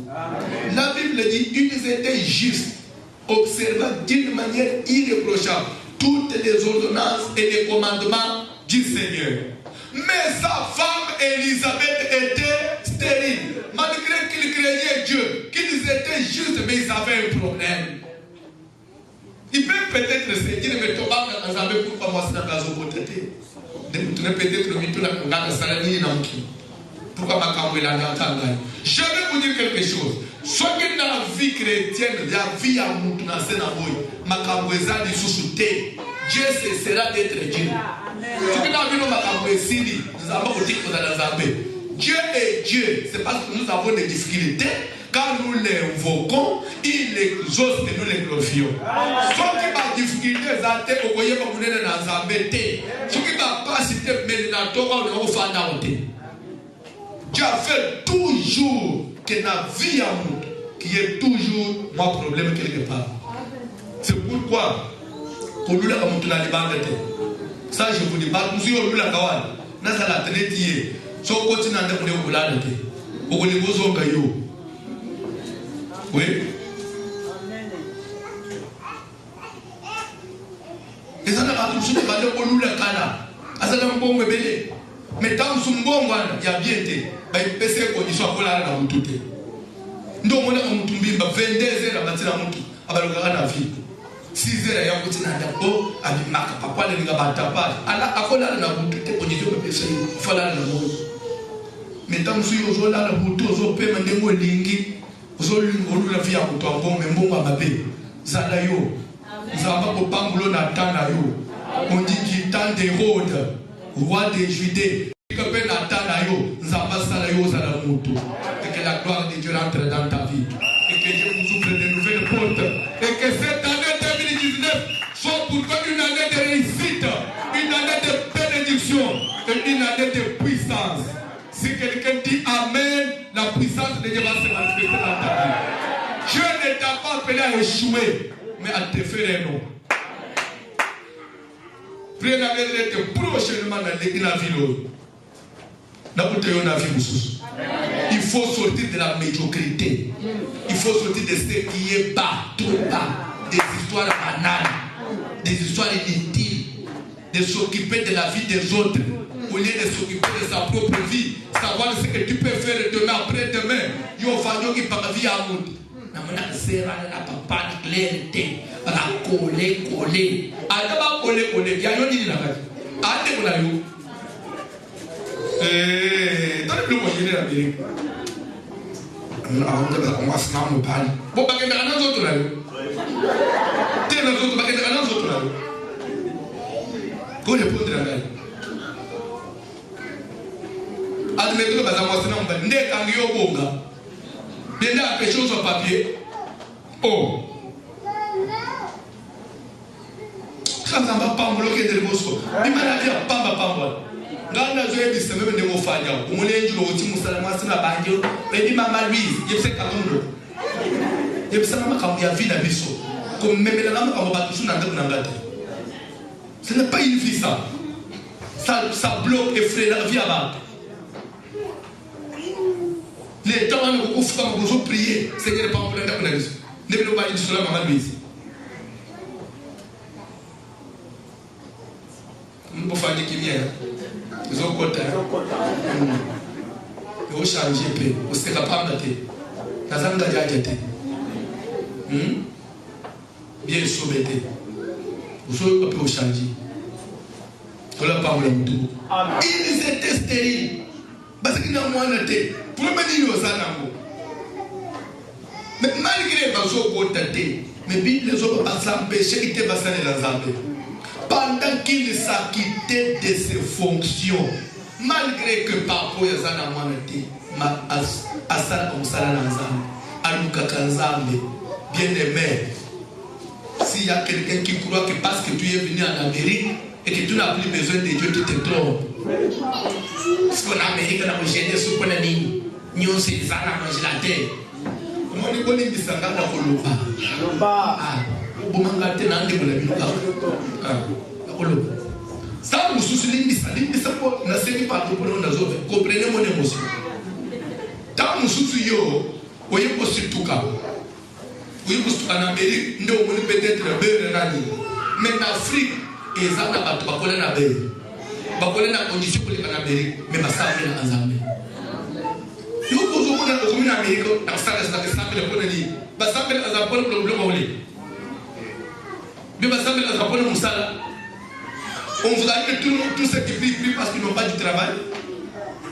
S3: La Bible dit ils étaient justes, observant d'une manière irréprochable toutes les ordonnances et les commandements du Seigneur. Mais sa femme Élisabeth était stérile. Malgré qu'ils craignaient Dieu, qu'ils étaient justes, mais ils avaient un problème. Il peut peut-être se dire, mais tu vas me pourquoi moi c'est dans la zone de peut-être le mytho dans la salade. Pourquoi ma camouille là dans la je vais vous dire quelque chose. Ce qui est dans la vie chrétienne, la vie à Moutounasena-Boy, Makamboueza di Souchouté, Dieu cessera d'être Dieu. Ce qui est dans la vie de Makambouezili, nous avons dit que Dieu est Dieu. C'est parce que nous avons des difficultés. Quand nous l'invoquons, il exauce et nous les glorifions. Ce qui a difficulté, c'est que vous voyez comme vous êtes dans un embêté. Ce qui n'a pas cité, mais dans le Torah, on va faire. Dieu a fait toujours que la vie à nous, qui est toujours mon problème quelque part. C'est pourquoi, pour nous, ça je vous dis, pas nous sommes là, nous sommes là, so continue à nous oui. Et ça n'a pas tout de suite pour nous le Canada. Ça n'a pas bon bébé. Mais tant que nous sommes il y a bien été. Il peut se conditions pour la dans tout. Nous on a un tumbi 22 heures à bâtir la moto. À la vie. 6 heures à y avoir continué à d'abord à bi marque papa le nga batapa. Ala akola na moto te conditions pour faire faut la na moto. Mais tant que nous sommes là la moto zo pe mandengo lingi. La vie à bon, mais bon à babé. Zalayo. Zaba Popangulo Natana yo. On dit qu'il tente des rôdes. Roi des Judées. Que ben Natana yo. Zaba Salayo Zalamuto. Et que la gloire de Dieu entre dans ta vie. Et que Dieu vous ouvre de nouvelles portes. Et que cette année 2019 soit pour toi une année de réussite. Une année de bénédiction. Et une année de puissance. Si quelqu'un dit Amen, la puissance de Dieu va se manifester dans ta vie. Dieu ne t'a pas appelé à échouer, mais à te faire un nom. Priez la vérité prochainement dans la ville. Il faut sortir de la médiocrité. Il faut sortir de ce qui est bas, trop bas. Des histoires banales, des histoires inutiles. De s'occuper de la vie des autres. Au lieu de s'occuper de sa propre vie, savoir ce que tu peux faire demain, après-demain, il y a un qui parle vie à monde. Namana sera la papa clarté, la coller. Adaba coller, il y a un dit là. Ate on a eu. Dans le moyen de l'Amérique. On va se faire nous parler. Bon, parce que dans les autres là. T'es dans les autres, parce que dans les autres là. Qu'on répondre à elle. Admettons que on va dire que bonga. Bien à quelque chose sur papier. Oh. Quand ça va pas bloquer de l'emosco. Il m'a dit pas pas. Dans la journée du semaine de mon fania, on est du roti musalama sur la banjo. Mais dit maman Louise, il sait qu'à Londres. Il sait maman quand il y a vie la biso. Comme même la maman quand on va tout sur la ce n'est pas une vie ça. Ça bloque et freine la vie à bas. Les temps où on fait comme on prier, c'est que les parents ne peuvent pas dire. Ne peuvent pas dire cela, maman Louise. On peut faire des qui viennent. Ils ont côté. Ils ont changé. Ils sont capables de faire. Ils ont déjà bien sauvé. Ils ont changé. Ils étaient stériles. Parce qu'ils n'ont pas été. Pour le dire aux animaux. Mais malgré les choses, mais les autres pas s'empêcher, ils étaient passés dans les arbres. Pendant qu'il s'acquittait de ses fonctions, malgré que parfois ils ont été, Asala Omsala Nanzam, Aluka Kanzambe, bien aimé. S'il y a quelqu'un qui croit que parce que tu es venu en Amérique et que tu n'as plus besoin de Dieu, tu te trompes. Parce qu'en Amérique, on a gêné ce qu'on a dit. Nous, c'est ça, on a mangé la terre. On dit qu'on est mis à la Koloba. On m'a gâté dans le Koloba. Ça, vous souciez ça pour ne pas partout pour nous. Comprenez mon émotion. Tant que vous souciez, vous voyez que c'est tout cas. Vous voyez que en Amérique, nous avons peut-être le beurre. Mais en Afrique, ils ont pas de beurre. Bakole na condition pour les Amérique, mais ma sœur est en Zambie. Nous posons pour la commune américaine, dans ça reste avec ça le point de dire. Ma sœur est en Zambie pour le problème au lit. Mais ma sœur est en Zambie pour ça. On vous a dit que tout ce qui vit parce qu'ils n'ont pas du travail.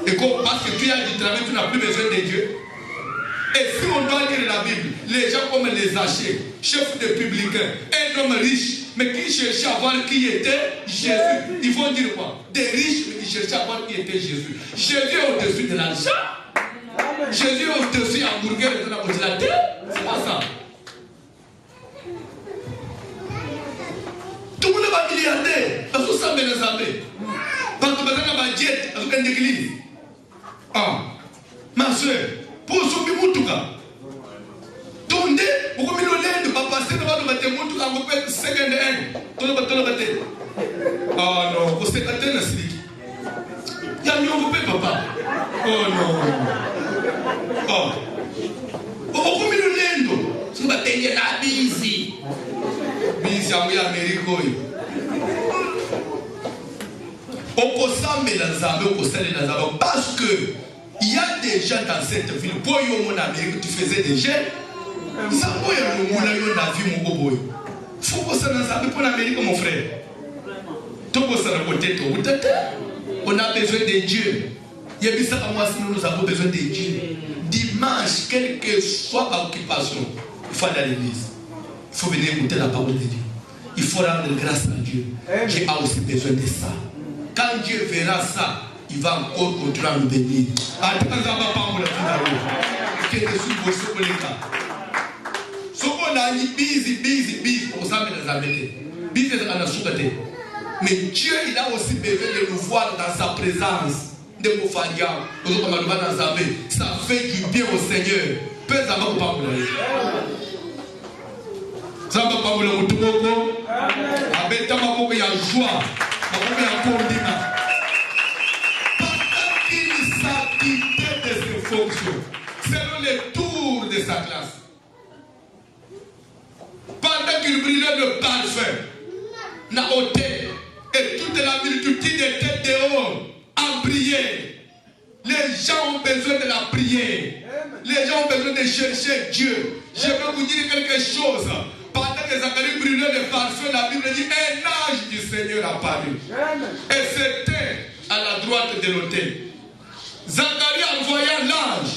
S3: Et parce que tu as du travail, tu n'as plus besoin de Dieu. Et si on doit lire la Bible, les gens comme les Zachée, chefs de publicains, un homme riche, mais qui cherchait à voir qui était Jésus. Ils vont dire quoi? Des riches, mais qui cherchaient à voir qui était Jésus. Jésus est au-dessus de l'argent. Jésus est au-dessus à hamburger et de la terre. C'est pas ça. Tout le monde va milliardaire. Parce que ça me les avait. Parce que maintenant, on va jet, parce qu'on est église. Ah, ma soeur, pour ce qui est tout Tonde, pourquoi me l'olé de papa, c'est devant le bâtiment, tout à l'heure, second hand. Tout le bâtiment. Ah non, au secrétaire, là, c'est. Il y a mieux au papa. Oh non. Oh. Pourquoi me l'olé de? C'est le bâtiment, la bise. Bise, à moi, Amérique. On peut s'amener dans Zambé, on peut s'amener dans Zambé. Parce que il y a des gens dans cette ville. Pour y mon Amérique, tu faisais des jeunes. Zambo ya lumuna yo na vie mon boboy. Faut que ça nous aide pour l'Amérique mon frère. Tout ça na côté to. On a besoin de Dieu. Il y a bien ça à moi si nous avons besoin de Dieu. Dimanche, quelle que soit l'occupation, il faut aller à l'église. Il faut venir écouter la parole de Dieu. Il faut rendre grâce à Dieu. Dieu a aussi besoin de ça. Quand Dieu verra ça, il va encore continuer à nous bénir. Que je suis vos socolés. Soko na ni busy pour ça mais dans la bête. Busy dans la soukate. Mais Dieu il a aussi besoin de nous voir dans sa présence. De nous faire dans sa vie. Ça fait du bien au Seigneur. Peu ça va pas vous. Ça va pas vous le mutumoko. Abeta mako ya joie. Mako ya condiment. Pendant qu'il s'acquittait de ses fonctions, selon les tours de sa classe. Pendant qu'il brûlait le parfum, na hôtel, et toute la multitude était dehors, en prière. Les gens ont besoin de la prière. Les gens ont besoin de chercher Dieu. Je vais vous dire quelque chose. Pendant que Zacharie brûlait le parfum, la Bible dit un ange du Seigneur a paru. Et c'était à la droite de l'hôtel. Zacharie envoya l'ange.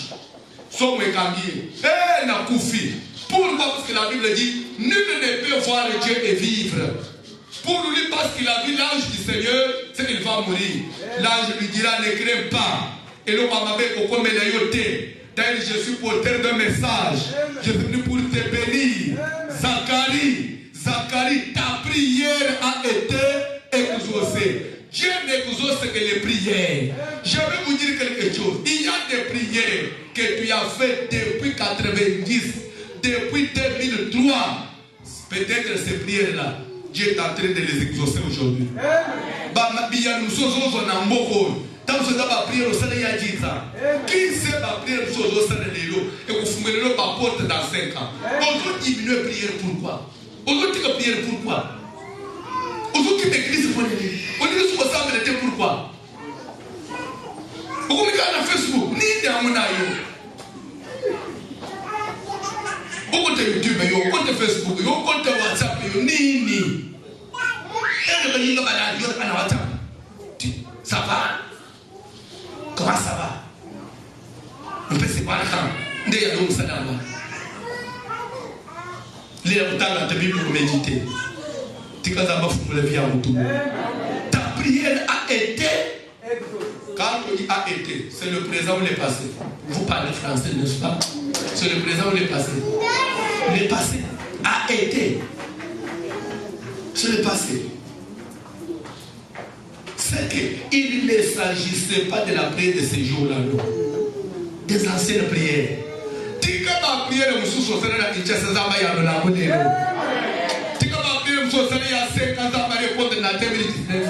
S3: Son mécanier. Et n'a koufi. Pourquoi? Parce que la Bible dit nul ne peut voir Dieu et vivre. Pour lui, parce qu'il a vu l'ange du Seigneur, c'est qu'il va mourir. L'ange lui dira ne crains pas. Et l'homme m'avait au médailloté. D'ailleurs, je suis porteur d'un message. Je suis venu pour te bénir. Zacharie, ta prière a été exaucée. Dieu n'exauce que les prières. Je vais vous dire quelque chose. Il y a des prières que tu as faites depuis 90, depuis 2003. Peut-être ces prières-là, Dieu est en train de les exaucer aujourd'hui. Tant que vous avez prié au Seigneur, qui sait ma prière au Seigneur et vous fumez le porte dans 5 ans. On diminue la prière pourquoi? On dit que prière pourquoi? On dit que l'église pour l'église. On dit que ça me l'était pourquoi? On dit que Facebook, ni dans mon aïe. On compte YouTube, on compte Facebook, on compte WhatsApp, ni. Et le pays va la dire à WhatsApp. Ça va? Comment ça va? On peut se parler quand? Ndé ya donc ça là-bas. Les temps dans ta Bible pour méditer. Tu as d'abord pour la vie à tout. Ta prière a été. Quand on dit a été, c'est le présent ou le passé. Vous parlez français, n'est-ce pas? C'est le présent ou le passé? Le passé a été. C'est le passé. C'est qu'il ne s'agissait pas de la prière de ces jours-là, non. Des anciennes prières. Tu as ma prière, je suis sur la Kinshasa, je vais la monnaie. Tu as ma prière, je suis sur la 50 ans, je vais répondre dans 2019.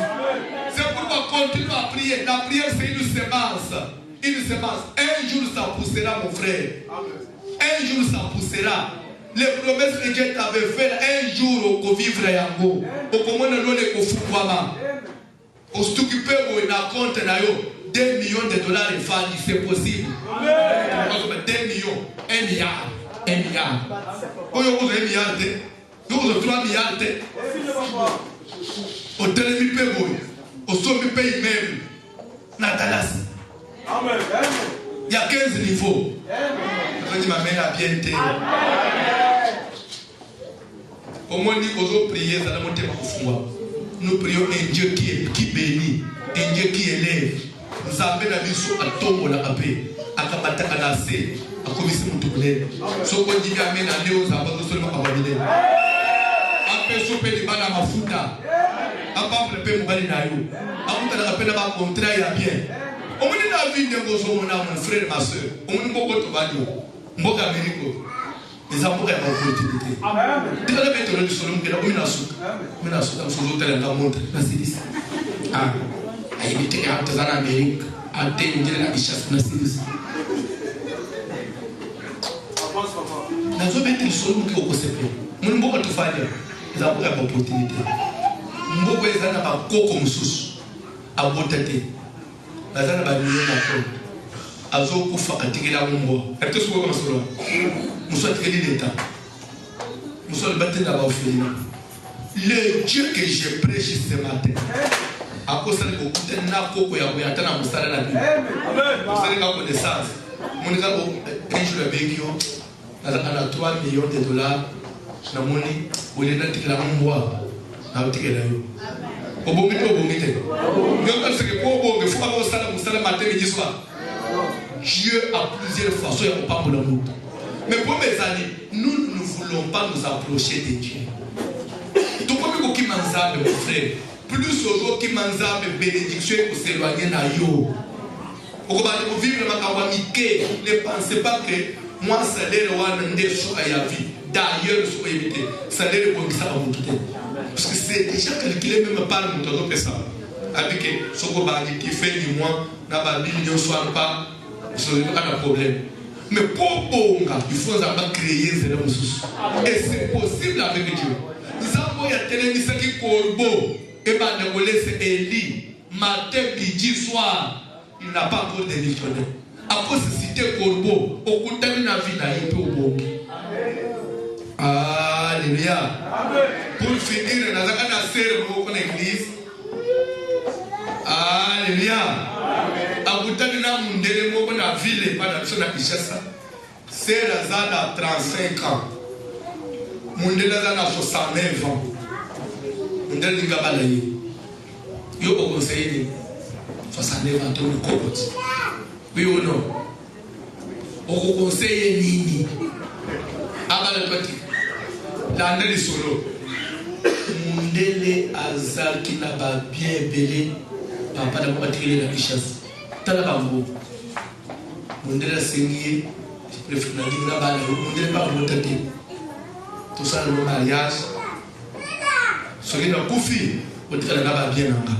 S3: C'est pourquoi continue à prier. La prière, c'est une semence. Une semence. Un jour, ça poussera, mon frère. Un jour, ça poussera. Les promesses que Dieu t'avait faites, un jour, au vivre à Yango. Au comment on a au Fukwama. Au s'occuper de la compte, 2 millions de dollars, c'est possible. 2 millions, 1 milliard. 1 milliard. Vous avez 1 milliard, vous avez 3 milliards. Au téléphone, au sommet pays même. Natalas. Il y a 15 niveaux. Je m'amène à bien terre. Au moins, nous prions, nous prions un Dieu qui bénit, un Dieu qui élève. Nous avons la mission à tomber la paix, à kamata kanase, à commisser mon doublé. Ce qu'on dit amène à Néo, ça va seulement abandonner. Après, je peux dire à ma fouta. Après, je peux me balayer à vous. Après, je peux me contraire à bien. On me dit la vie de mon frère et ma soeur. On me dit beaucoup de valeur. Moi, Amérique. Les amours et la opportunité. Tu vas mettre le sol, on a souka. On a souka, on a la montre. Ah, il était en Amérique. À terre, la richesse. Nous avons mettre le sol, on a souka. On a beaucoup de valeur. Les amours et la opportunité. On a beaucoup de valeur à coco moussous. À botaté. Nous avons beaucoup de valeur. Azo kufa katikila mumbo. Est-ce que vous avez compris? Nous sommes très l'État. Nous sommes battus dans la le Dieu que j'ai prêché ce matin. À cause de l'écoute, n'a pas de attendre à Moussala la vie. Vous avez la connaissance. Mon gars, un jour avec eux, on a 3 millions de dollars. Na moni, on est dans la mumbo. Na otike la yo. Au bon métier, au bon métier. Mais on sait que pour bon, il faut avoir ça la Moussala matin et soir. Dieu a plusieurs façons de pas pour l'amour. Mais pour mes amis, nous ne voulons pas nous approcher de Dieu. Tout comme qui m'enzabe, mon frère, plus aujourd'hui qui m'enzabe, bénédiction pour s'éloigner de yo. Pour vivre ma kawamike, ne pensez pas que moi, salaire ou un des choses à la vie. D'ailleurs, je suis évité. Salaire est bon, ça va vous quitter. Parce que c'est déjà calculé, même par mon tonton Pessa. Avec ce qui fait du moins, n'a pas dit, ne soit pas. Il n'y a pas de problème. Mais pour Bonga, il faut créer ces ressources. Et c'est possible avec Dieu. Nous avons un télévision qui corbeau. Et nous laisse Élie. Matin, midi, soir. Il n'a pas encore démissionné. À cause de citer corbeau, au coup de la vie, il peut au bon. Alléluia. Pour finir, nous avons un serre pour l'église. Alléluia. Abutani na mundele moko na ville pas dans la Kinshasa. C'est la 35 ans. Mundele na 69 ans. Mundele ngabala yi. Yo au conseil 69 ans to kokoti. Oui ou non? Au conseil nini? Abala twati. La ndeli solo. Mundele azaki na ba bien belé. Papa n'a pas tiré la richesse. Talabango. Mundela Sengi, je préfère la vie là-bas. Mundela pas mon tête. Tout ça, le mariage. Ce qui est un koufi, on dit qu'elle n'a bien en bas.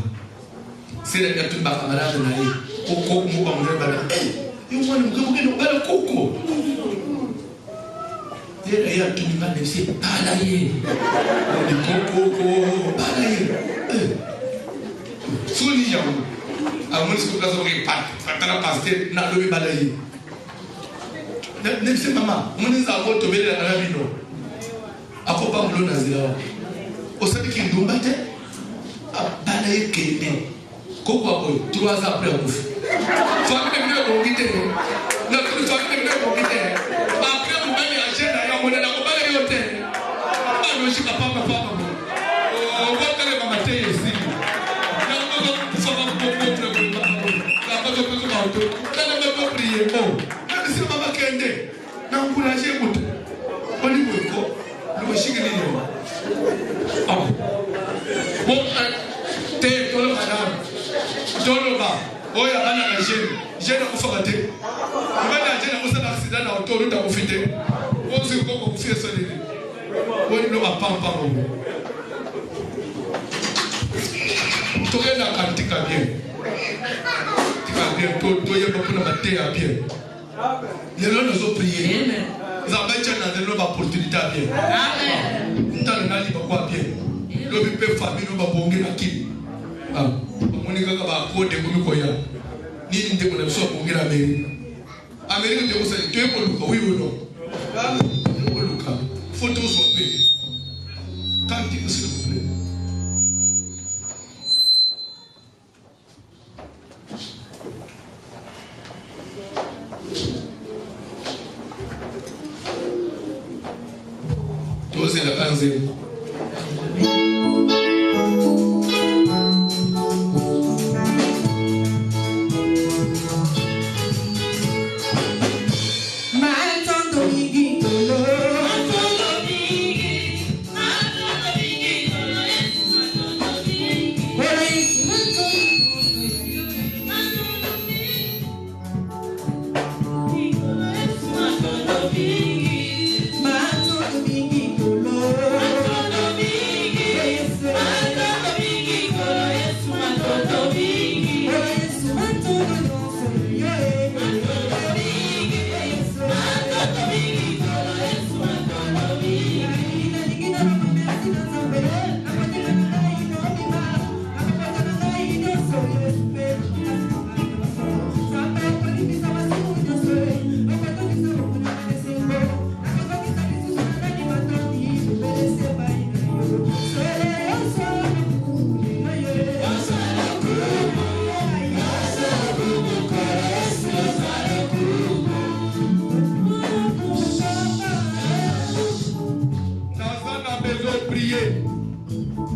S3: C'est le gars qui m'a fait malade dans la vie. Coco, moi, on va me dire, il y a un gars qui m'a fait coco. Il y a tout le monde qui s'est balayé. On dit coco, balayé. Soli yangu amoni sikukaza kwa patana pasteur na lobi balayi ne se mama moni za moto bele na bino akoba mulo na zira osabi ki ndumba te balayi kene kokwa boy 3 ans après akufi famille mne ko ngite na ko famille mne ko ngite après mu bali agenda ya mona na ko balayi yote ba no shika papa o botale mama te yesi. Les gens nous ont prié. Nous avons été dans une opportunité à bien. Nous avons été dans bien. Nous avons été famille, nous avons été dans qui. Nous avons été dans côté comme quoi. Ni une déconnexion pour la Amérique. Amérique, tu es pour Lucas, oui ou non? Pour Lucas. Photo soit payée. Quand il s'il vous plaît. c'est la canzone.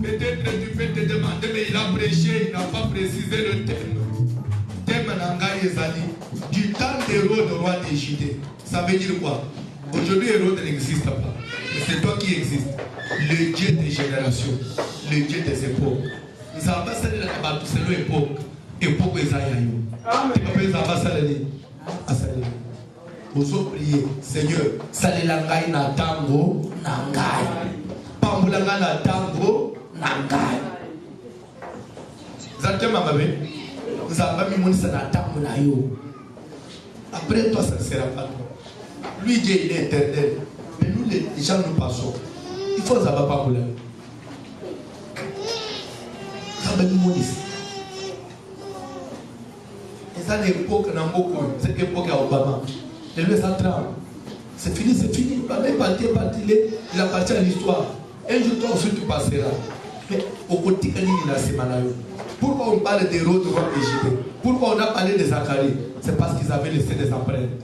S3: Peut-être tu peux te demander, mais il a prêché, il n'a pas précisé le thème. Thème Nangai Ezali, du temps d'Hérode, roi d'Égypte. Ça veut dire quoi? Aujourd'hui, Hérode n'existe pas. C'est toi qui existes. Le Dieu des générations, le Dieu des époques. Nous avons passé la époque. Époque Esaïaïo. Tu avons passé vous priez, Seigneur, Salelangai na tango, nangai. Pambulanga na tango, nangai. Zatema mabe, nous avons mis mon na tango na yo. Après toi, ça ne sera pas toi. Lui, Dieu, il est éternel. Mais nous, les gens, nous passons. Il faut savoir pas bouler. Ça va nous mourir. Et ça, l'époque, c'est l'époque à Obama. Les lieux centrales. C'est fini, c'est fini. Il appartient à l'histoire. Un jour, toi aussi, tu passeras. Mais au quotidien, il a ces malades. Pourquoi on parle des rois de roi d'Égypte? Pourquoi on a parlé de Zacharie? C'est parce qu'ils avaient laissé des empreintes.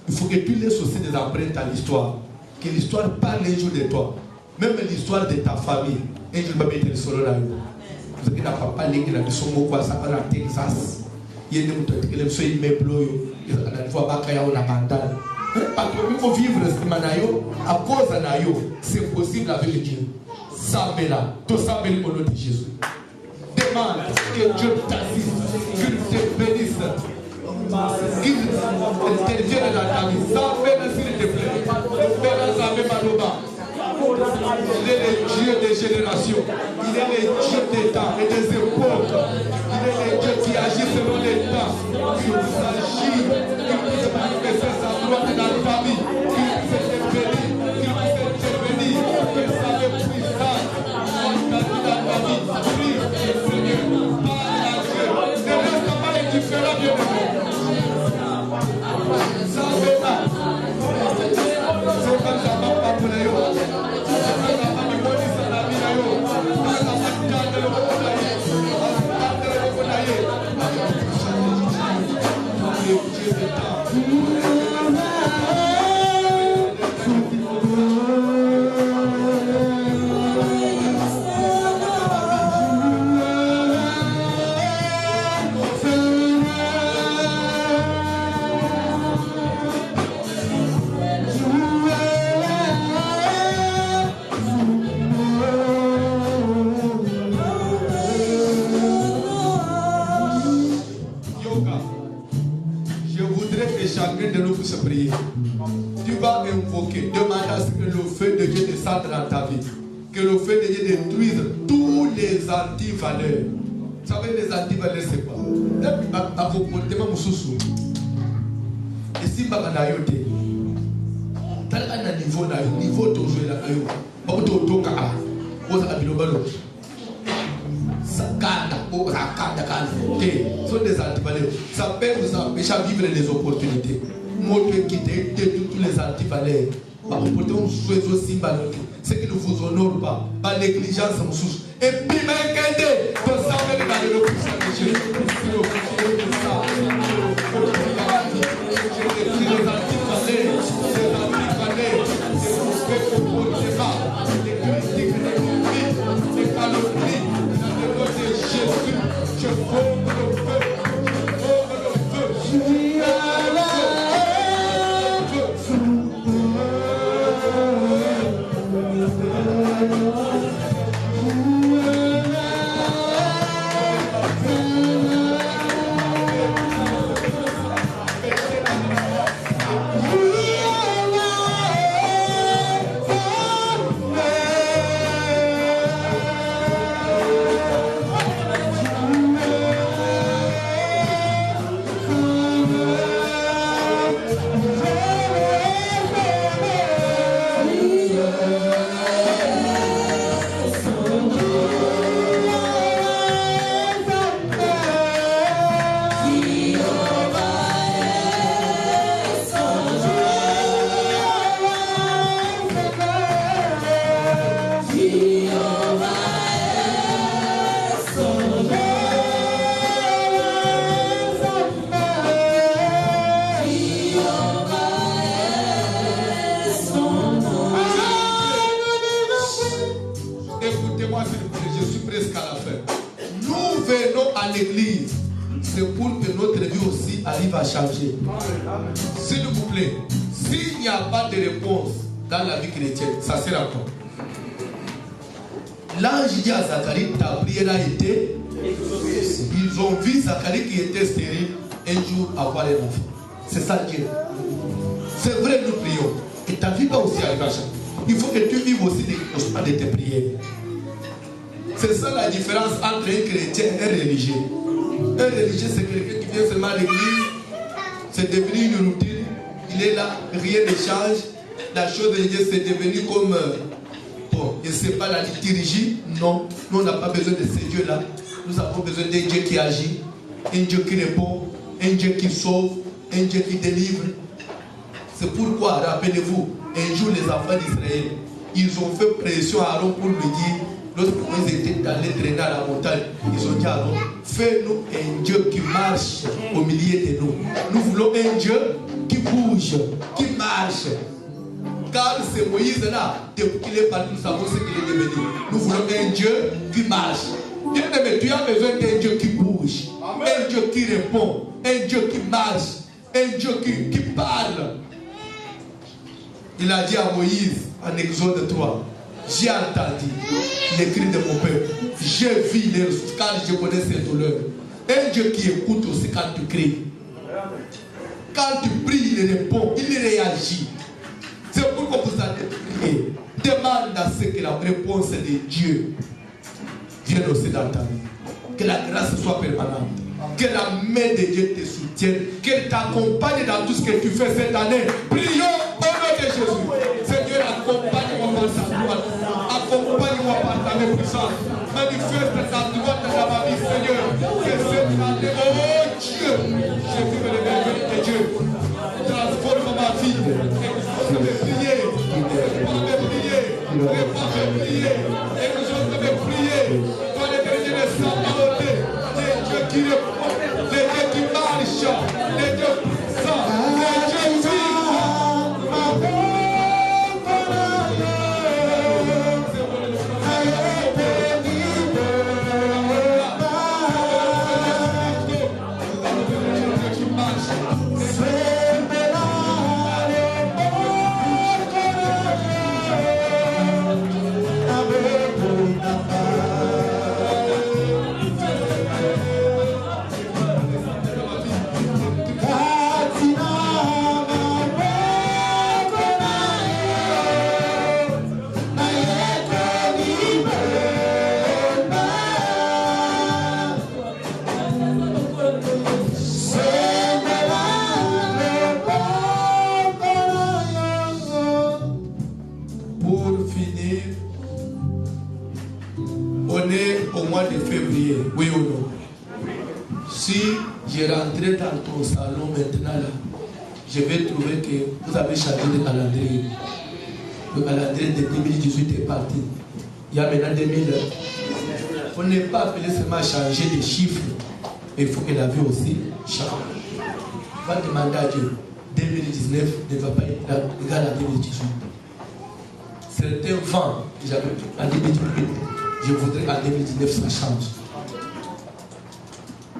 S3: Il faut que tu laisses aussi des empreintes à l'histoire. Que l'histoire parle un jour de toi. Même l'histoire de ta famille. Un jour, il va mettre le solo là. Vous savez, il n'a pas parlé qu'il a mis son mot quoi, ça va à Texas. Il y a des gens qui ont fait une meuble. Il faut vivre ce manayo à cause de nayo. C'est possible avec Dieu. Savez-la. Tout ça, au nom de Jésus. Demande que Dieu t'assiste, qu'il te bénisse, qu'il t'intervienne dans ta vie. Savez-le s'il te plaît. Il est le Dieu des générations. Il est le Dieu des temps et des époques. Il est le Dieu qui agit selon les temps. Il s'agit, il puisse manifester sa gloire dans ta vie. Il puisse te bénir, il puisse intervenir, qu'il soit puissant. Dans ta vie, prie, Seigneur, parle à Dieu. Ne reste pas indifférent, bien aimé. Ça c'est là. C'est comme ça, papa, pour les chacun de nous puisse prier. Tu vas invoquer, demander à ce que le feu de Dieu descende dans ta vie. Que le feu de Dieu détruise tous les antivaleurs. Vous savez, les antivaleurs, c'est quoi? Et puis, à vos comportements, vous et si vous avez un niveau de jouer là, vous avez sont des antivaleurs. Ça peut vous empêcher à vivre les opportunités. Moi, qui tous les antivaleurs. C'est qu'ils ne vous honorent pas. Par négligence, et puis, mais pour ça, on est dans le puissant de Dieu. Les antivaleurs, vie arrive à changer. S'il vous plaît, s'il n'y a pas de réponse dans la vie chrétienne, ça sert à quoi? L'ange dit à Zacharie, ta prière a été. Ils ont vu Zacharie qui était stérile un jour avoir un enfant. C'est ça Dieu. C'est vrai, nous prions. Et ta vie va aussi arriver à changer. Il faut que tu vives aussi des de tes prières. C'est ça la différence entre un chrétien et un religieux. Un religieux, c'est quelqu'un qui vient seulement à l'église, c'est devenu une routine, il est là, rien ne change. La chose de Dieu, c'est devenu comme, bon, je ne sais pas, la liturgie. Non, nous on n'a pas besoin de ces dieux-là. Nous avons besoin d'un Dieu qui agit, un Dieu qui répond, un Dieu qui sauve, un Dieu qui délivre. C'est pourquoi, rappelez-vous, un jour les enfants d'Israël, ils ont fait pression à Aaron pour lui dire, lorsqu'ils étaient allés traîner à la montagne, ils ont dit à Aaron, fais-nous un Dieu qui marche au milieu de nous. Nous voulons un Dieu qui bouge, qui marche. Car c'est Moïse là, depuis qu'il est parti, nous savons ce qu'il est devenu. Nous voulons un Dieu qui marche. Bien-aimé, tu as besoin d'un Dieu qui bouge, un Dieu qui répond, un Dieu qui marche, un Dieu qui parle. Il a dit à Moïse en Exode 3, j'ai entendu les cris de mon peuple, j'ai vu les car je connais ses douleurs. Un Dieu qui écoute aussi quand tu cries. Quand tu pries, il répond, il réagit. C'est pourquoi vous allez prier. Demande à ce que la réponse de Dieu vienne aussi dans ta vie. Que la grâce soit permanente. Que la main de Dieu te soutienne. Qu'elle t'accompagne dans tout ce que tu fais cette année. Prions au nom de Jésus. Seigneur, accompagne-moi par ta droite. Accompagne-moi par ta puissance. Manifeste ta droite dans ma vie, Seigneur. Que cette année, oh Dieu, je veux le merveille de Dieu. Transforme ma vie. Exauce mes prières. Réponds mes prières. Réponds mes prières. Exauce mes prières. Toi, l'éternel est sans volonté. Les dieux qui répondent. Les dieux qui marchent. Les dieux puissants. Les dieux vivants. Oui ou non? Si je rentrais dans ton salon maintenant là, je vais trouver que vous avez changé de calendrier. Le calendrier de 2018 est parti. Il y a maintenant 2000. On n'est pas appelé seulement à changer les chiffres, mais il faut que la vie aussi change. On va demander à Dieu. 2019 ne va pas être égal à 2018. Certains vents que j'avais en 2018, je voudrais qu'en 2019 ça change.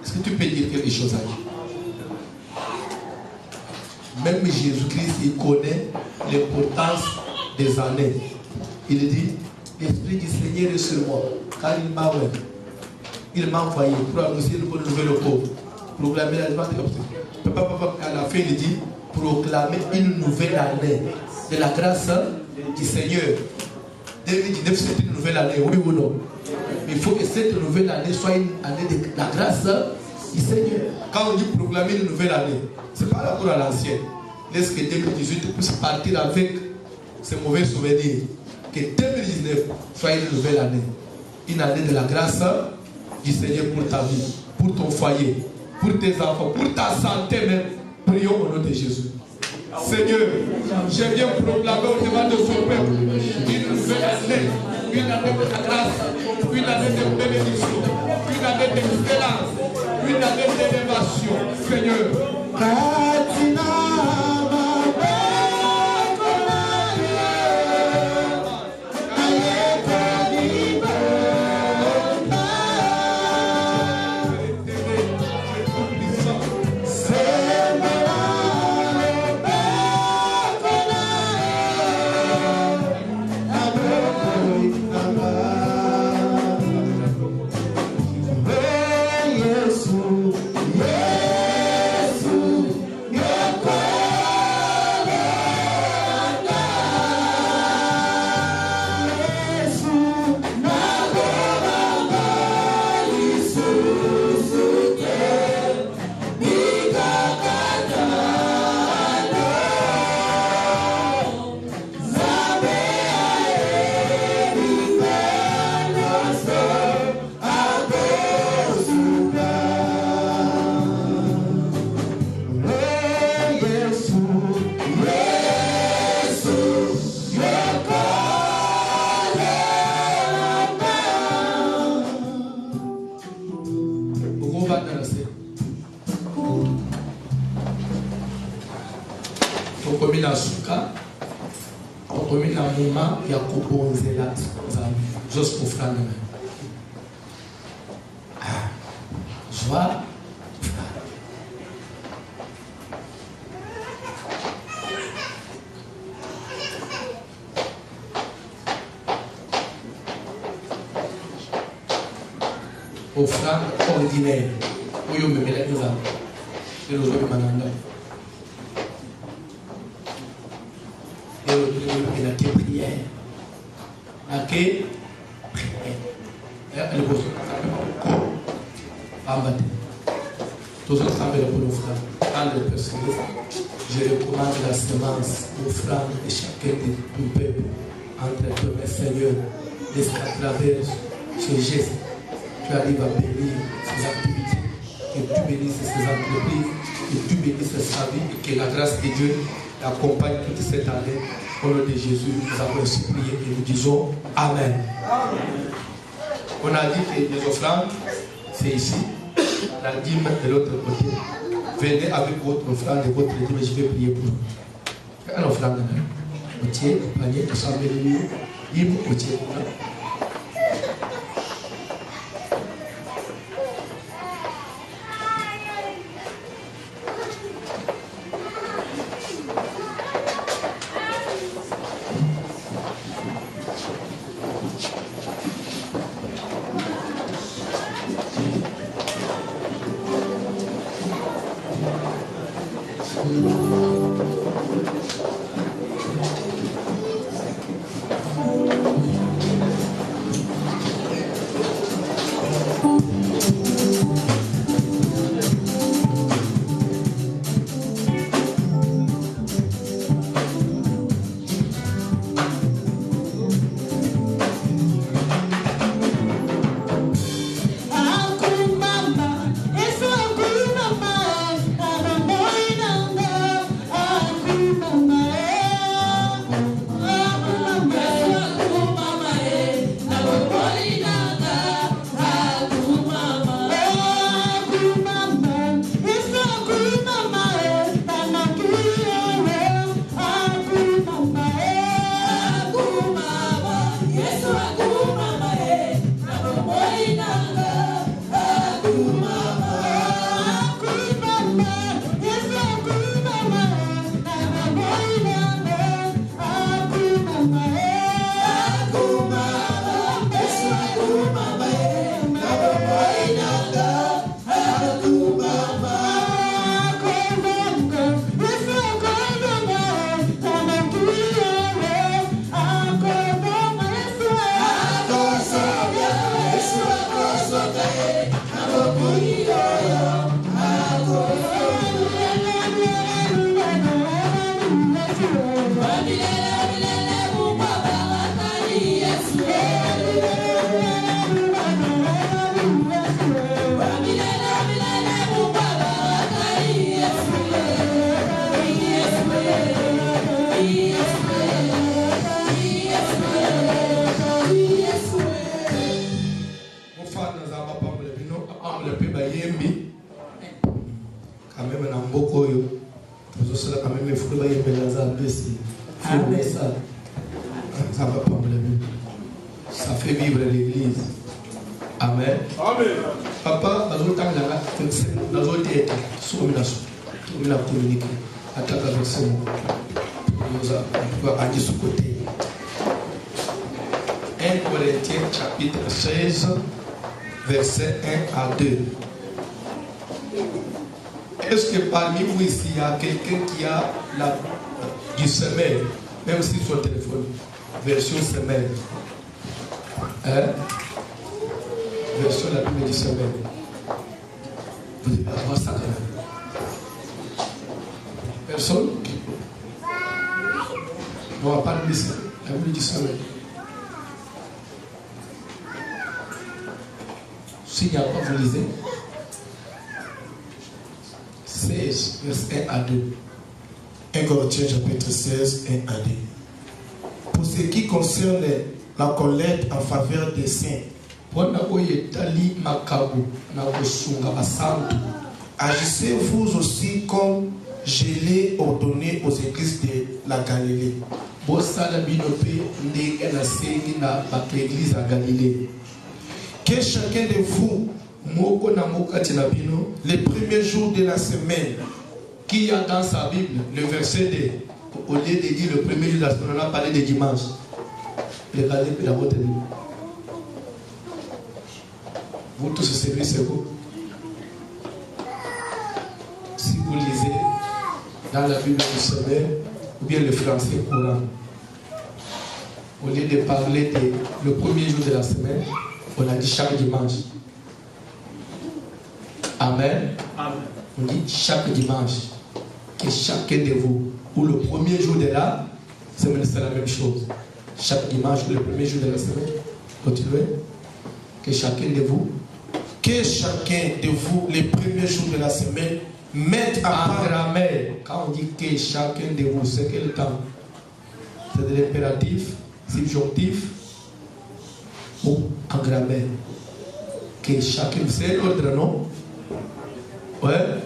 S3: Est-ce que tu peux dire quelque chose à Dieu? Même Jésus-Christ, il connaît l'importance des années. Il dit, l'Esprit du Seigneur est sur moi, car il m'a envoyé pour annoncer une bonne nouvelle aux pauvres, proclamer la défense des captifs. À la fin, il dit, proclamer une nouvelle année de la grâce du Seigneur. 2019, c'est une nouvelle année, oui ou non? Mais il faut que cette nouvelle année soit une année de la grâce du Seigneur. Quand on dit proclamer une nouvelle année, ce n'est pas rapport à l'ancienne. Laisse que 2018 puisse partir avec ces mauvais souvenirs. Que 2019 soit une nouvelle année. Une année de la grâce du Seigneur pour ta vie, pour ton foyer, pour tes enfants, pour ta santé même. Prions au nom de Jésus. Seigneur, je viens proclamer au devant de son peuple une nouvelle année, une année de grâce, une année de bénédiction, une année d'excellence, une année d'élévation. Seigneur,
S1: Say
S2: tokomi na suka tokomi na moma ya kobonzela nzambe juste kofranga na zwa offrande ordinaire oyo memela nzambe lelo ozobima na ndako lelo tolobela ke prière ake prière liboso pamba te tozosambela pour l'offrande dans le personnel. Je recommande la semence l'offrande de chacun de ton peuple entre toi et Seigneur à travers ce geste. Tu arrives à bénir ces activités, que tu bénisses ces entreprises, que tu bénisses sa vie et que la grâce de Dieu l'accompagne toute cette année. Au nom de Jésus, nous avons ainsi prié et nous disons Amen. On a dit que les offrandes, c'est ici, la dîme de l'autre côté. Venez avec votre offrande et votre dîme, je vais prier pour vous. Une offrande, au tiers, au panier, au 100 000 dîme, au tiers. Ça fait vivre l'église. Amen. Amen. Papa, dans notre temps, dans notre tête, sur la communiquer. Attaque avec ce mot. Nous allons aller sur le côté. 1 Corinthiens chapitre 16, verset 1 à 2. Est-ce que parmi vous ici, il y a quelqu'un qui a du semaine, même si sur le téléphone, version semaine? Hein? Version la Bible du semaine. Vous devez avoir ça quand même. Personne? On va parler de ça. La Bible du semaine. S'il n'y a pas, vous lisez. 16, verset 1 à 2.
S4: 1 Corinthiens chapitre 16, 1 à 2. Pour ce qui concerne la collecte en faveur des saints, agissez vous aussi comme je l'ai ordonné aux églises de la Galilée. Que chacun de vous, les premiers jours de la semaine,
S3: qui a dans sa Bible le verset 2, au lieu de dire le premier jour de la semaine, on a parlé de dimanche. Regardez dans votre livre. Vous tous savez c'est quoi? Si vous lisez dans la Bible du Semaine ou bien le français courant, au lieu de parler de le premier jour de la semaine, on a dit chaque dimanche. Amen. Amen. On dit chaque dimanche. Que chacun de vous, ou le premier jour de la semaine, c'est la même chose. Chaque dimanche ou le premier jour de la semaine, continuez. Que chacun de vous, les premiers jours de la semaine, mette à part. En grammaire, quand on dit que chacun de vous, c'est quel temps? C'est de l'impératif, subjonctif, ou en grammaire. Que chacun, c'est l'autre, non? Ouais.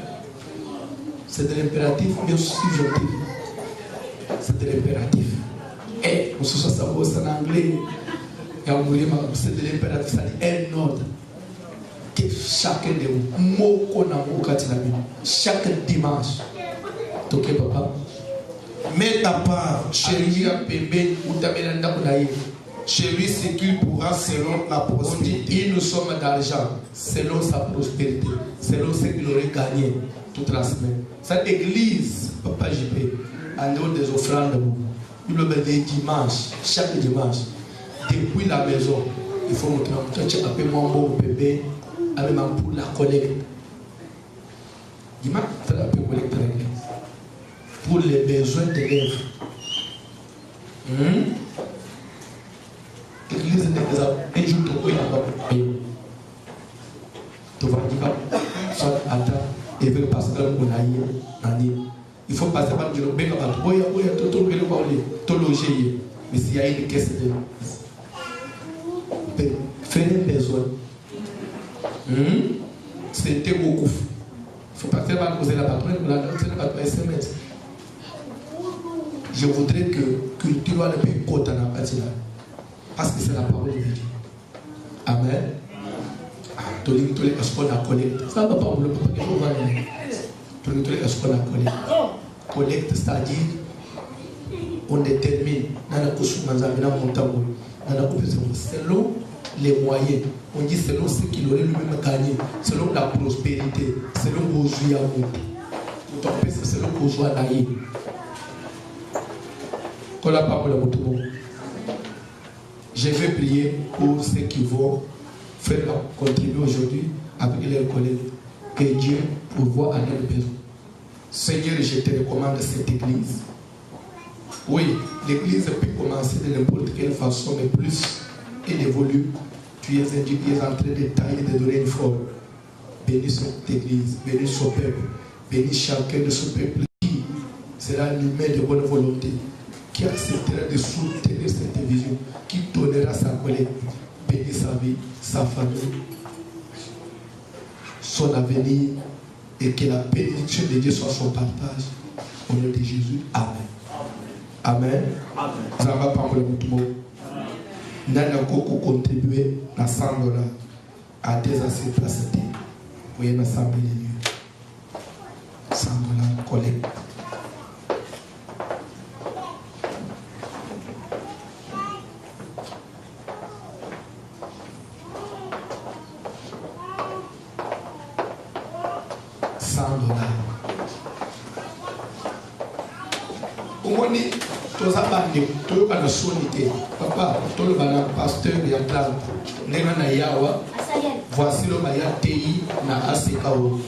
S3: C'est de l'impératif, mais aussi subjonctif. C'est de l'impératif. Et, on se ça en anglais. C'est de l'impératif, ça dit un ordre. Que chacun de vous, chaque dimanche, ok papa,
S4: mette à part chez lui ce qu'il pourra selon la prospérité.
S3: Nous sommes d'argent selon sa prospérité, selon ce qu'il aurait gagné toute la semaine. Cette église, papa JP, en dehors des offrandes, il le met les dimanches, chaque dimanche, depuis la maison, il faut montrer un petit peu mon bon bébé, avec pour la collecte. Dimanche, c'est la collecte de l'église. Pour les besoins d'élèves. L'église est un jour de quoi il n'y a pas payé. Tu vas dire, soit attends, et veut passer dans le monde. Il faut passer par le jour. Mais s'il y a une caisse de faire un besoin. C'était beaucoup. Il faut passer par la patronne pour la SMS. Je voudrais que culture le pays côte en partie là. Parce que c'est la parole de Dieu. Amen. Tous les escoles à collecte. Ça ne va pas le papa qui va aller. Tous les escoles à collecte. Collecte, c'est-à-dire, on détermine dans la selon les moyens. On dit selon ce qu'il aurait lui-même gagné, selon la prospérité, selon vos yeux à vous. C'est selon vos yeux à l'aïe. Je vais prier pour ceux qui vont faire contribuer aujourd'hui avec leurs collègues. Que Dieu pourvoie à leurs besoins. Seigneur, je te recommande cette église. Oui, l'église peut commencer de n'importe quelle façon, mais plus elle évolue. Tu es en train de tailler, de donner une forme. Bénis cette église, bénis son peuple, bénis chacun de son peuple qui sera un humain de bonne volonté, qui acceptera de soutenir cette vision, qui donnera sa collecte, bénis sa vie, sa famille, son avenir, et que la bénédiction de Dieu soit son partage. Au nom de Jésus, Amen. Amen. Amen. Nous avons contribué à $100 à des assistances. Vous voyez, nous avons $100 collecte. Papa, tout le pasteur y a plein. Nena yawa. Voici le maya TI na asekao.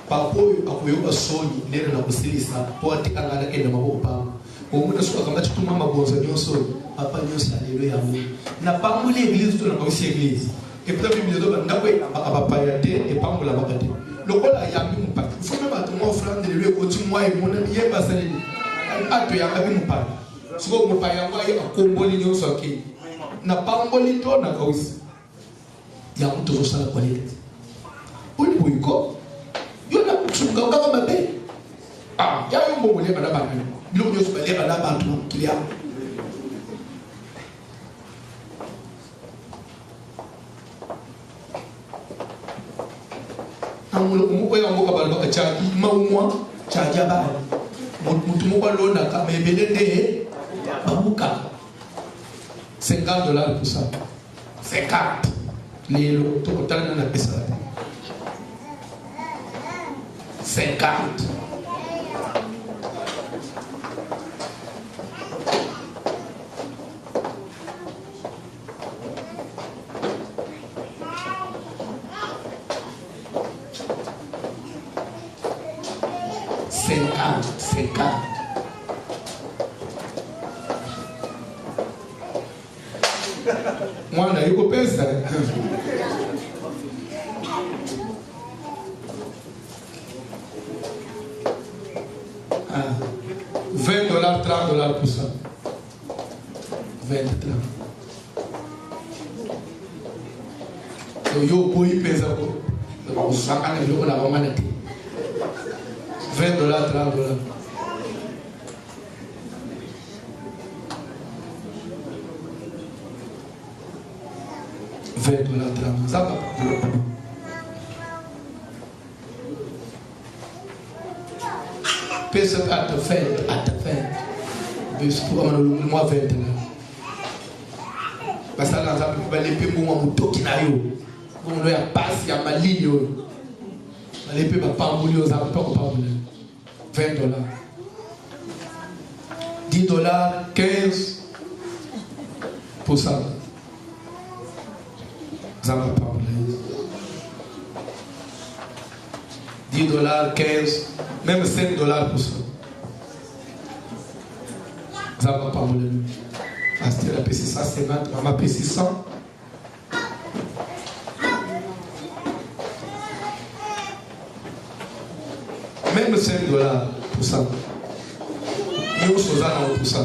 S3: Papa akoyoka soni nena na kusilisa. Poati kangana kenda mabopa. Omuna suka kama chituma mabonza nyoso. Papa nyoso haleluya mu. Na pamuli église to na ba église. Et puis la Bible dit ndako papa ya te et pamula bakate. Lokola ya mi mpaka. Faut même battre moi offrande de lui continue moi et mon yeba saleli. Ato ya kabi mpaka. Siko mupaya kwa ya komboli nyoso ke na pamboli to na kausi ya mtu zosala kwa lile uli buiko yona kusunga kama mabe Ah, il y a un bon lien là-bas. Il y a un bon lien là-bas qu'il y a. Muko ya mboka balo baka chaki maumwa chaja ba mutu moko lona ka mebele de bamuka $50 pour ça 50 lelo to kotana na pesa 50 50. Moi, on a eu coupé ça. $20, $30 pour ça. 20, 30. Yo, pour y payer ça, on s'en va aller au la manette. $20, $30. $20, ça va pas. Personne à te faire. Pour le mois 20 là. Parce que là, on va les payer pour moi, qui n'a eu. On doit passer à ma ligne. Les payer pas pour lui, on va pas $20. $10, 15 pour ça. Ça va pas $10, 15, même $5 pour ça. Ça va pas parce que la PC 150, maman PC 100. Même $5 pour ça. Mieux chose à pour ça.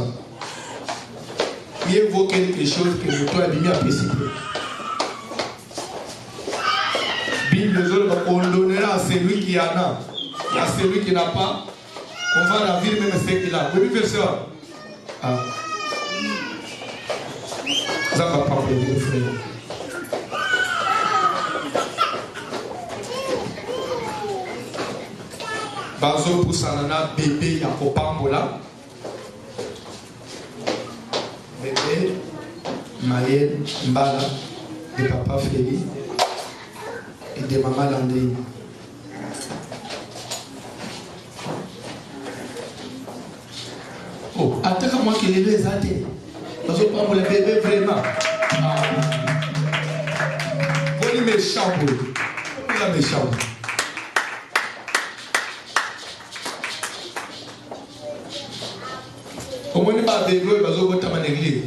S3: Mieux vaut quelque chose que je dois abîmer à PC. Bible, on donnera à celui qui en a. Et à celui qui n'a pas, on va la vivre même ce qu'il a. Vous voyez, verset. Ah. Ça va pas vous frère. Bazo pour Sanana, bébé Yakopambola. Bébé Maël Mbala de papa Félix et de maman Landry. Oh, attends moi qui les athées. Parce que pas pour les bébés vraiment. Vous êtes méchant pour eux. Vous êtes méchant. Comment on va développer dans l'église?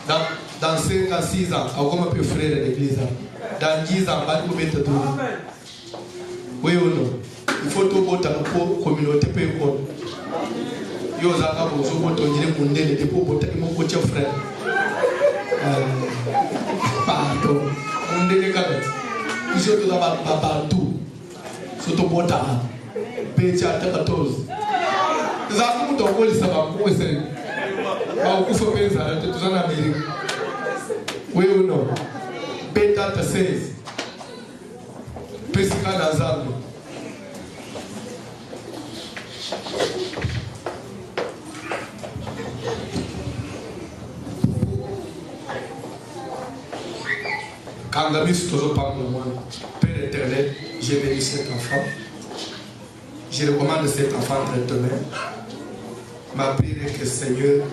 S3: Dans 5 à 6 ans, on va plus frère de l'église. Dans 10 ans, on va mettre tout. Oui ou non? Il faut tout voter pour la communauté. Yo zaka bozo boto njire mundele depo bota imo kocha frère. Pardon. Mundele kabet. Iso to ba tout. Soto bota. Pecha ta 14. Zaka muto ko lisa ba ko ese. Ba ko fo pensa to zana America. Oui ou non? Beta ta 16. Pesika na zambi. Quand toujours parle de moi, Père éternel, j'ai béni cet enfant. Je recommande cet enfant entre tes mains. Ma prière est que Seigneur,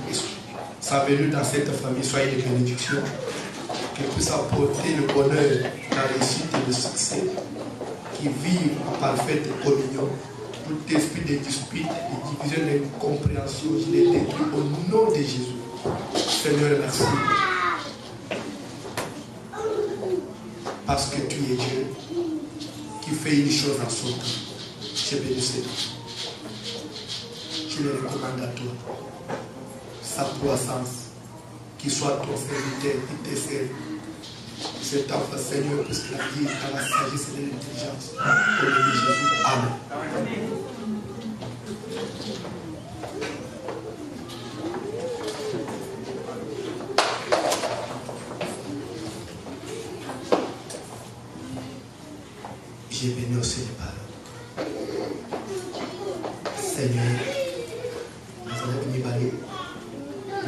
S3: sa venue dans cette famille soit une bénédiction, qu'il puisse apporter le bonheur, la réussite et le succès, qu'il vive en parfaite communion. Tout esprit de dispute, de division, de compréhension, je les détruis au nom de Jésus. Seigneur, merci. Parce que tu es Dieu qui fait une chose en son temps. Je bénis cet enfant. Je le recommande à toi. Sa croissance, qu'il soit ton serviteur, qui te serve. Cet enfant, Seigneur, puisse la vie dans la sagesse et l'intelligence. Au nom de Jésus. Amen. J'ai béni aussi les parents. Seigneur, nous allons venir parler.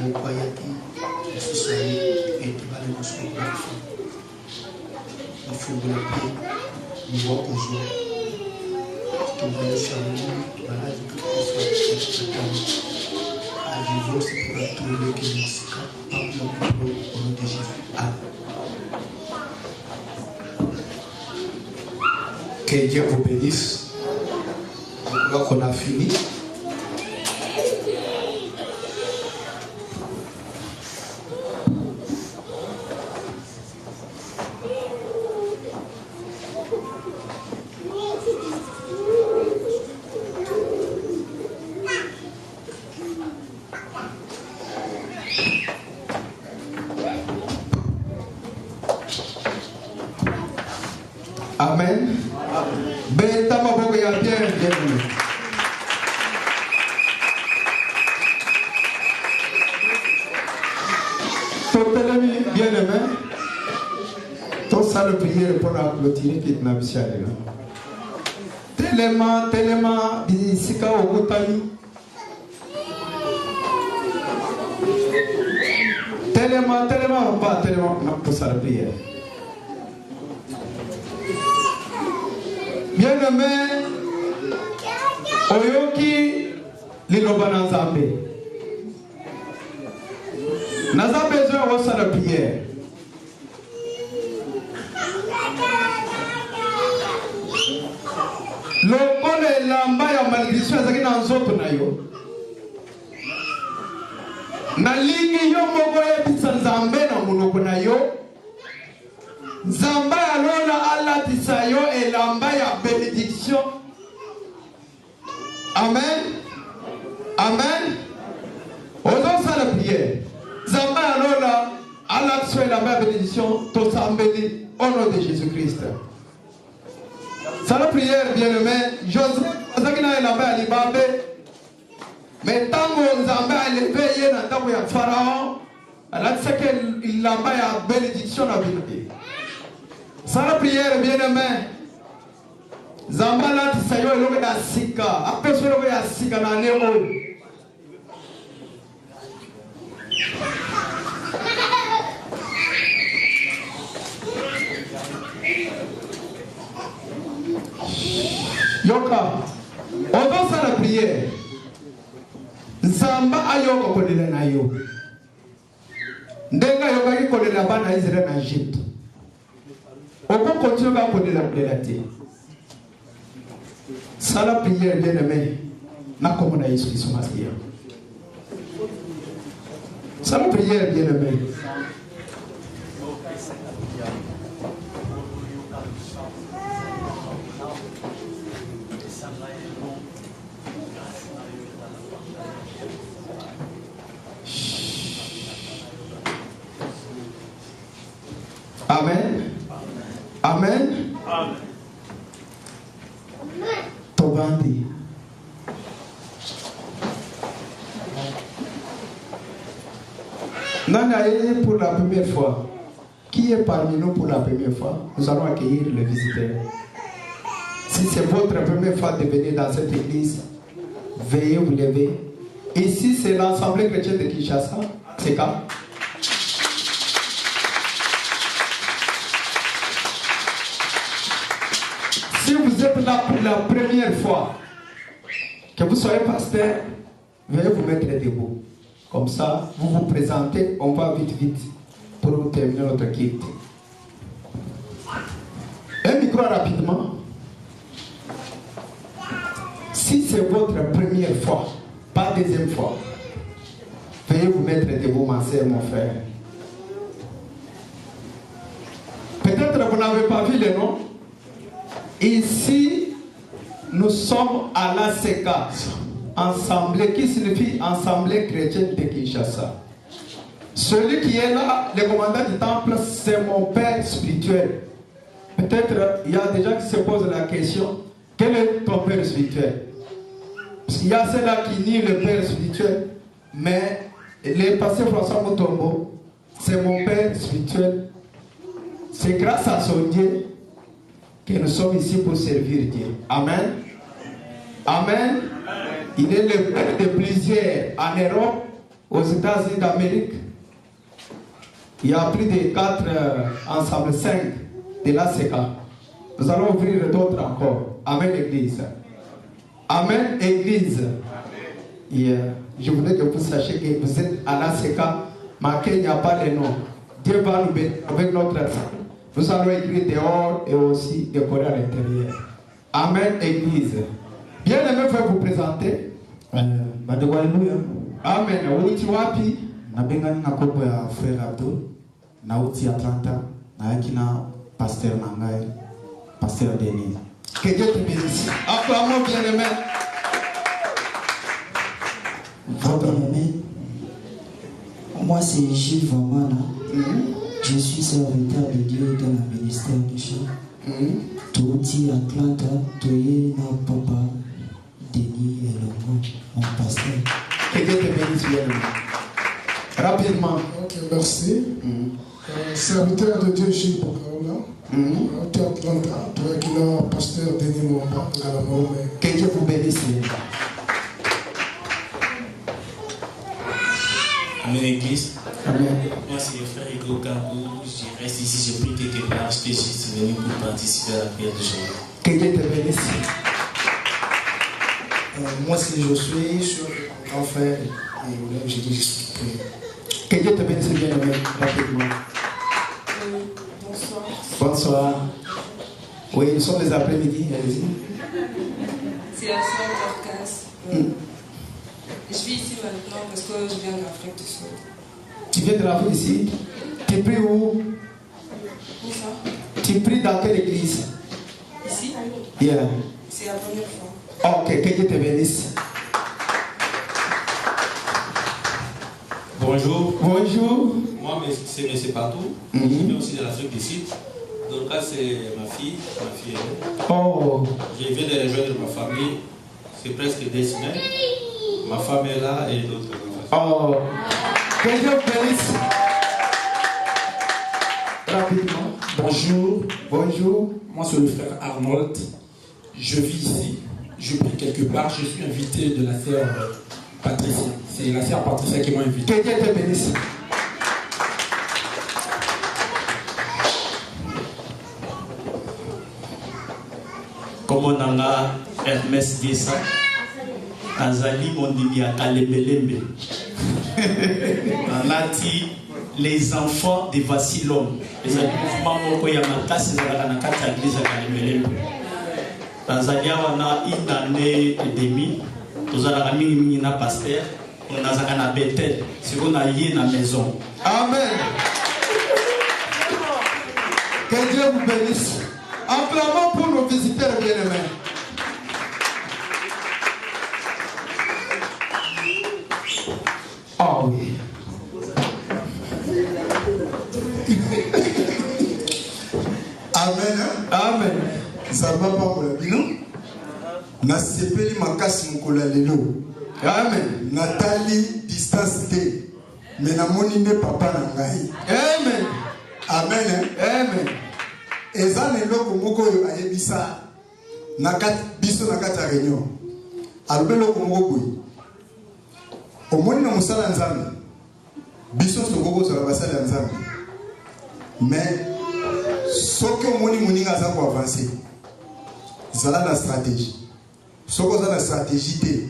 S3: Mon croyant qui est sous et qui va aller dans son enfant. Il faut que nous nous voyons aujourd'hui. Tout va nous faire nous, malade, tout soit arrivé aussi pour trouver que nous sommes capables au nom de Jésus. Amen. Que Dieu vous bénisse. Je crois qu'on a fini.
S1: Amen. Beta maboko ya bien bienvenue. Totelemi bien aimé. Ton salle prière pour la clôture qui est na bishale. Tellement bisika okutani. Tellement pas tellement pour salle prière. Bien-aimé, oyoki liloba na Nzambe. Naza besoin de la prière. Lokole lamba ya malédiction ezaki na nzoto na yo. Nalingi yo moko yebisa Nzambe na monoko na yo. Nzambe alola alatisa yo elamba ya bénédiction. Amen. Amen. Osons ça la prière. Nzambe alola alatisa elamba ya bénédiction. Tosambeli au nom de Jésus-Christ. Ça la prière bien-aimé. Joseph azakina elamba ya libabe. Mais tango Nzambe alevé ye na tango ya Pharaon. Alatisa ke elamba ya bénédiction na Bible. Ça la prière bien-aimé. Zambala tisayo elobe ya sika. Apeso elobe ya sika na leo. Yoka. Odo ça la prière. Zamba ayoko kolela na yo. Ndenga yoka ki kolela bana Israël na Egypte. On peut continuer à connaître la prière. Ça la prière bien aimé. Na comme on a Jésus Christ Masia. Ça la prière bien aimé. Amen. Amen. Amen. Tobandi. Nanaye pour la première fois. Qui est parmi nous pour la première fois? Nous allons accueillir les visiteurs. Si c'est votre première fois de venir dans cette église, veuillez vous lever. Ici, c'est l'Assemblée chrétienne de Kinshasa. C'est quand? Si vous êtes là pour la première fois, que vous soyez pasteur, veuillez vous mettre debout. Comme ça, vous vous présentez, on va vite pour terminer notre kit. Un micro rapidement. Si c'est votre première fois, pas deuxième fois, veuillez vous mettre debout, ma soeur, mon frère. Peut-être que vous n'avez pas vu le nom. Ici, nous sommes à l'ACK, Assemblée, qui signifie Assemblée chrétienne de Kinshasa. Celui qui est là, le commandant du temple, c'est mon père spirituel. Peut-être il y a des gens qui se posent la question, quel est ton père spirituel? Il y a ceux-là qui nient le père spirituel, mais le pasteur François Mutombo, c'est mon père spirituel. C'est grâce à son Dieu que nous sommes ici pour servir Dieu. Amen. Amen. Il est le père de plusieurs en Europe, aux États-Unis d'Amérique. Il y a plus de 4 ensemble, 5 de l'ACK. Nous allons ouvrir d'autres encore. Amen, Église. Amen, Église. Je voudrais que vous sachiez que vous êtes à l'ACK, mais qu'il n'y a pas de nom. Dieu va nous bénir avec notre sang. Nous allons écrire dehors et aussi décorer à l'intérieur. Amen, Église. Bien aimé, je vais vous présenter. Amen. Uti wapi?
S5: Nabengani na kopo ya frère Abdul na uti Atlanta na yakina pasteur Nangai, pasteur Denis.
S1: Que Dieu te bénisse. Acclamons bien aimé.
S6: Votre aimé. Moi c'est Gilles Vamana. Je suis serviteur de Dieu dans le ministère du chant. Touti Atlanta, Toye na papa Denis et le mon pasteur.
S1: Que Dieu te bénisse bien aimé. Rapidement.
S7: Ok, merci. Serviteur de Dieu Gilles Bokaola. Tu Atlanta, toi qui es pasteur Denis Mwamba.
S1: Que Dieu vous bénisse.
S8: Amen, Église.
S1: Amen.
S8: Moi, c'est le frère Hugo Gambou. Je reste ici, je prie quelque part. Je suis juste venu pour participer à la prière de Jésus.
S1: Que Dieu te bénisse.
S9: Moi, c'est Josué, je suis un grand frère. Et j'ai dit, je suis prié.
S1: Que Dieu te bénisse bien aimé. Rapidement.
S10: Bonsoir.
S1: Bonsoir. Oui, nous sommes les après-midi. Allez-y.
S10: C'est la soeur Dorcas. Je vis ici maintenant parce que je viens d'Afrique du Sud.
S1: Tu viens de l'Afrique ici? Tu pries où?
S10: Où ça?
S1: Tu pries dans quelle église?
S10: Ici?
S1: Yeah.
S10: C'est la première fois.
S1: Ok, que Dieu te bénisse.
S11: Bonjour.
S1: Bonjour.
S11: Moi, c'est M. Partout. Je viens aussi de l'Afrique du Sud. Donc là, c'est ma fille aînée.
S1: Oh.
S11: Je viens de rejoindre ma famille. C'est presque 2 semaines. Ma femme est là et d'autres enfants.
S1: Oh. Que Dieu bénisse. Rapidement.
S12: Bonjour.
S1: Bonjour.
S12: Moi, c'est le frère Arnold. Je vis ici. Je prie quelque part. Je suis invité de la sœur Patricia. C'est la sœur Patricia qui m'a invité.
S1: Que Dieu te bénisse.
S8: Comme on a Hermès Dessa, Azali Mondimi à Kalembelembe. On a dit les enfants des Vassilom. Les mouvements Moko Yamaka, c'est la Nakata Église à Kalembelembe. Azali on a 1 année et demie. Nous avons mis un pasteur. On a un Bethel. C'est qu'on a lié dans la maison.
S1: Amen. Que Dieu vous bénisse. Acclamons pour nos visiteurs bien-aimés. Ah oui.
S4: Amen.
S1: Amen.
S4: Ça va pas pour la bilan. Na sepeli makasi mukola lelo.
S1: Amen.
S4: Nathalie distance T. Mais na moni ne papa na ngai.
S1: Amen.
S4: Amen.
S1: Amen.
S4: Eza lelo komoko yo ayebisa nakati biso nakati ya réunion. Alobelo komoko boy. Omoni na musala nzambe. Biso sokoko so basala ya nzambe. Mais soki omoni moninga za ko avancer. Zala na stratégie. Soko za na stratégie te.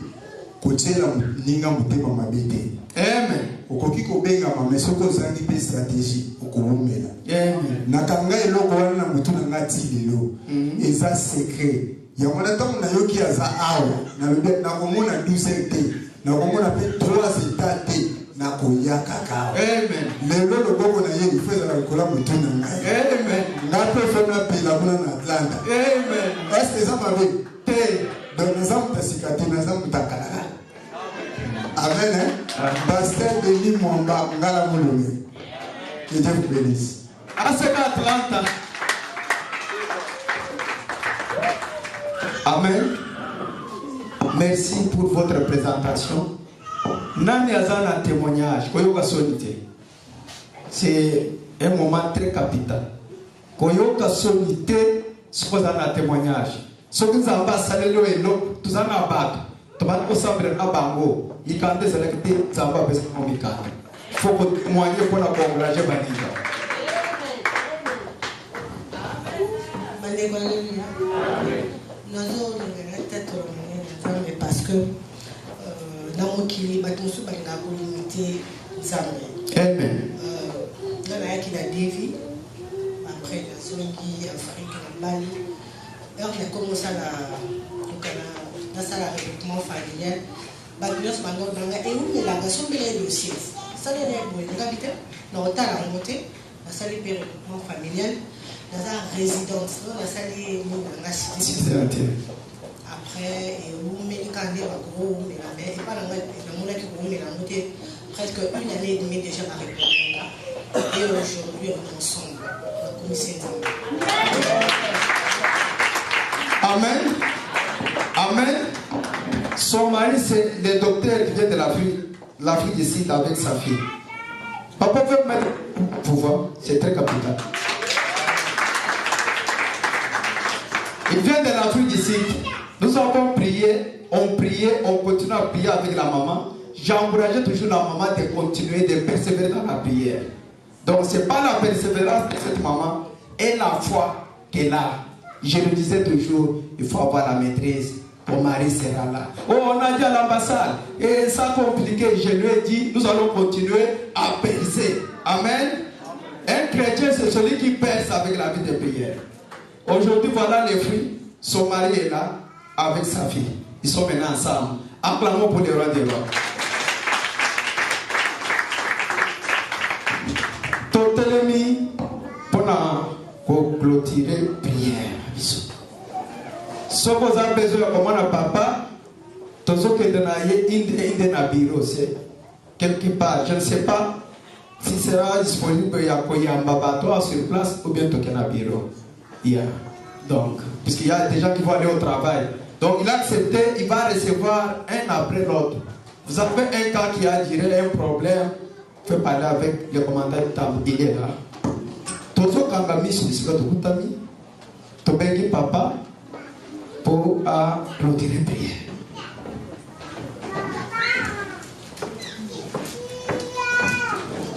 S4: Kotiela ninga mutema mabete.
S1: Amen.
S4: Okoki kobenga mais soko zangi pe stratégie okomela.
S1: Amen.
S4: Nakanga eloko wana na mutu na ngati lelo. Eza secret. Ya mwana tamu na yoki aza awa. Na lobe na komona 12 te. Na komona pe 3 états te. Na koya kaka.
S1: Amen.
S4: Lelo loboko na ye ifeza na kola mutu na ngai.
S1: Amen.
S4: Ngape fona pela mona na Atlanta.
S1: Amen.
S4: Est-ce que ça m'a vu?
S1: Te.
S4: Donc nous avons tassikati, nous avons takala. Amen. Pasteur Denis Mwamba, ngala mulungu. Que Dieu vous bénisse.
S1: ACK Atlanta. Amen. Merci pour votre présentation. Nani azana témoignage, koyoka sonité. C'est un moment très capital. Koyoka sonité, ce qu'on a un témoignage. Ce que nous avons salé l'eau, tout ça n'a pas. Tomate au sabre à bango, il can't sélecter, ça va baisser mon micro. Faut que témoigner pour la encourager Banisa.
S13: Parce que dans mon kili, je suis limité.
S1: Amen.
S13: Dans la qui a dévi, après la zone qui Afrique, la Mali, alors il a commencé à la recrutement familial. Et où il a gagné le dossier. Ça n'est pas bon. Il a habité dans le monté, la salle de recrutement familial, dans la résidence, la salle de la cité. Après, où il a gros, mais la mère, et pas la presque une année et demie déjà avec le Rwanda. Et aujourd'hui, on est ensemble. Comme c'est
S1: Amen. Amen. Son mari, c'est le docteur qui vient de l'Afrique du Sud avec sa fille. Papa peut mettre pouvoir, c'est très capital. Il vient de l'Afrique du Sud. Nous avons prié, on continue à prier avec la maman. J'encourageais toujours la maman de continuer, de persévérer dans la prière. Donc ce n'est pas la persévérance de cette maman et la foi qu'elle a. Je le disais toujours, il faut avoir la maîtrise. Mon mari sera là. Oh, on a dit à l'ambassade. Et ça compliqué, je lui ai dit, nous allons continuer à percer. Amen. Un chrétien, c'est celui qui perce avec la vie de prière. Aujourd'hui, voilà les fruits. Son mari est là avec sa fille. Ils sont maintenant ensemble. Acclamons pour les rois des rois. Totelemi pour clôturer prière. Si vous avez besoin comme un papa, tout ce que vous avez dans bureau, c'est quelque part. Je ne sais pas si sera disponible il y a un bateau sur place ou bien tout un bureau. Donc, puisqu'il y a des gens qui vont aller au travail. Donc, il a accepté, il va recevoir un après l'autre. Vous avez un cas qui a duré un problème, faites parler avec le commandant de table, il est là. Tout ce qu'on a mis sur le site de Koutami, tu bénis papa pour clôturer prière.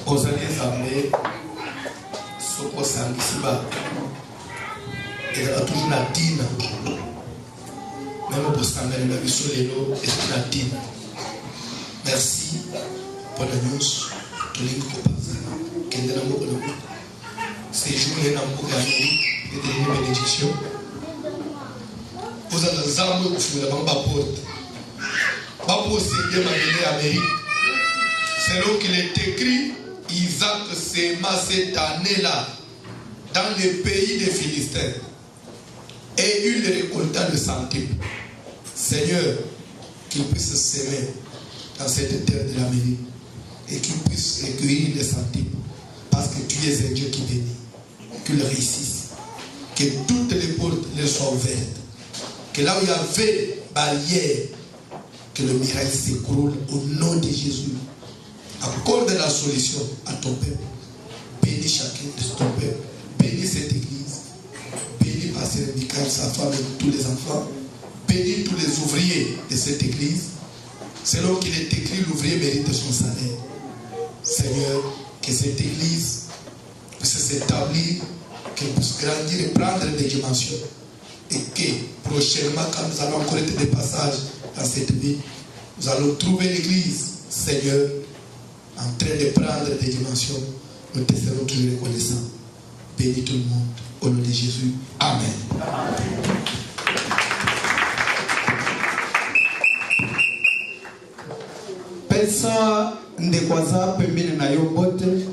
S3: Aux années armées, ce qu'on s'est ici, il y a toujours la dîne. Même pour ce qu'on a vu sur les lots, il y a la dîne. Merci pour la news. Tout le monde ces jours, il y a un peu de bénédiction. Vous avez des armes que vous n'avez pas porte. Pas pour s'aider à venir à l'Amérique. C'est là qu'il est écrit Isaac s'aima cette année-là dans le pays des Philistins. Et il récolta le centuple. Seigneur, qu'il puisse s'aimer dans cette terre de l'Amérique et qu'il puisse recueillir les centuples. Parce que tu es un Dieu qui bénit. Qu'il réussisse. Que toutes les portes leur soient ouvertes. Que là où il y avait barrière, que le miracle s'écroule au nom de Jésus. Accorde la solution à ton peuple. Bénis chacun de ton peuple. Bénis cette église. Bénis Pasteur Michael, sa femme et tous les enfants. Bénis tous les ouvriers de cette église. C'est là qu'il est écrit, l'ouvrier mérite son salaire. Seigneur, que cette église puisse s'établir, qu'elle puisse grandir et prendre des dimensions. Et que prochainement, quand nous allons encore être des passages dans cette vie, nous allons trouver l'église, Seigneur, en train de prendre des dimensions. Nous te serons toujours reconnaissants. Bénis tout le monde. Au nom de Jésus. Amen.
S1: Pesa ndekwaza pembeni na yo bote.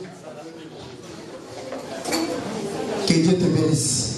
S1: Que Dieu te bénisse.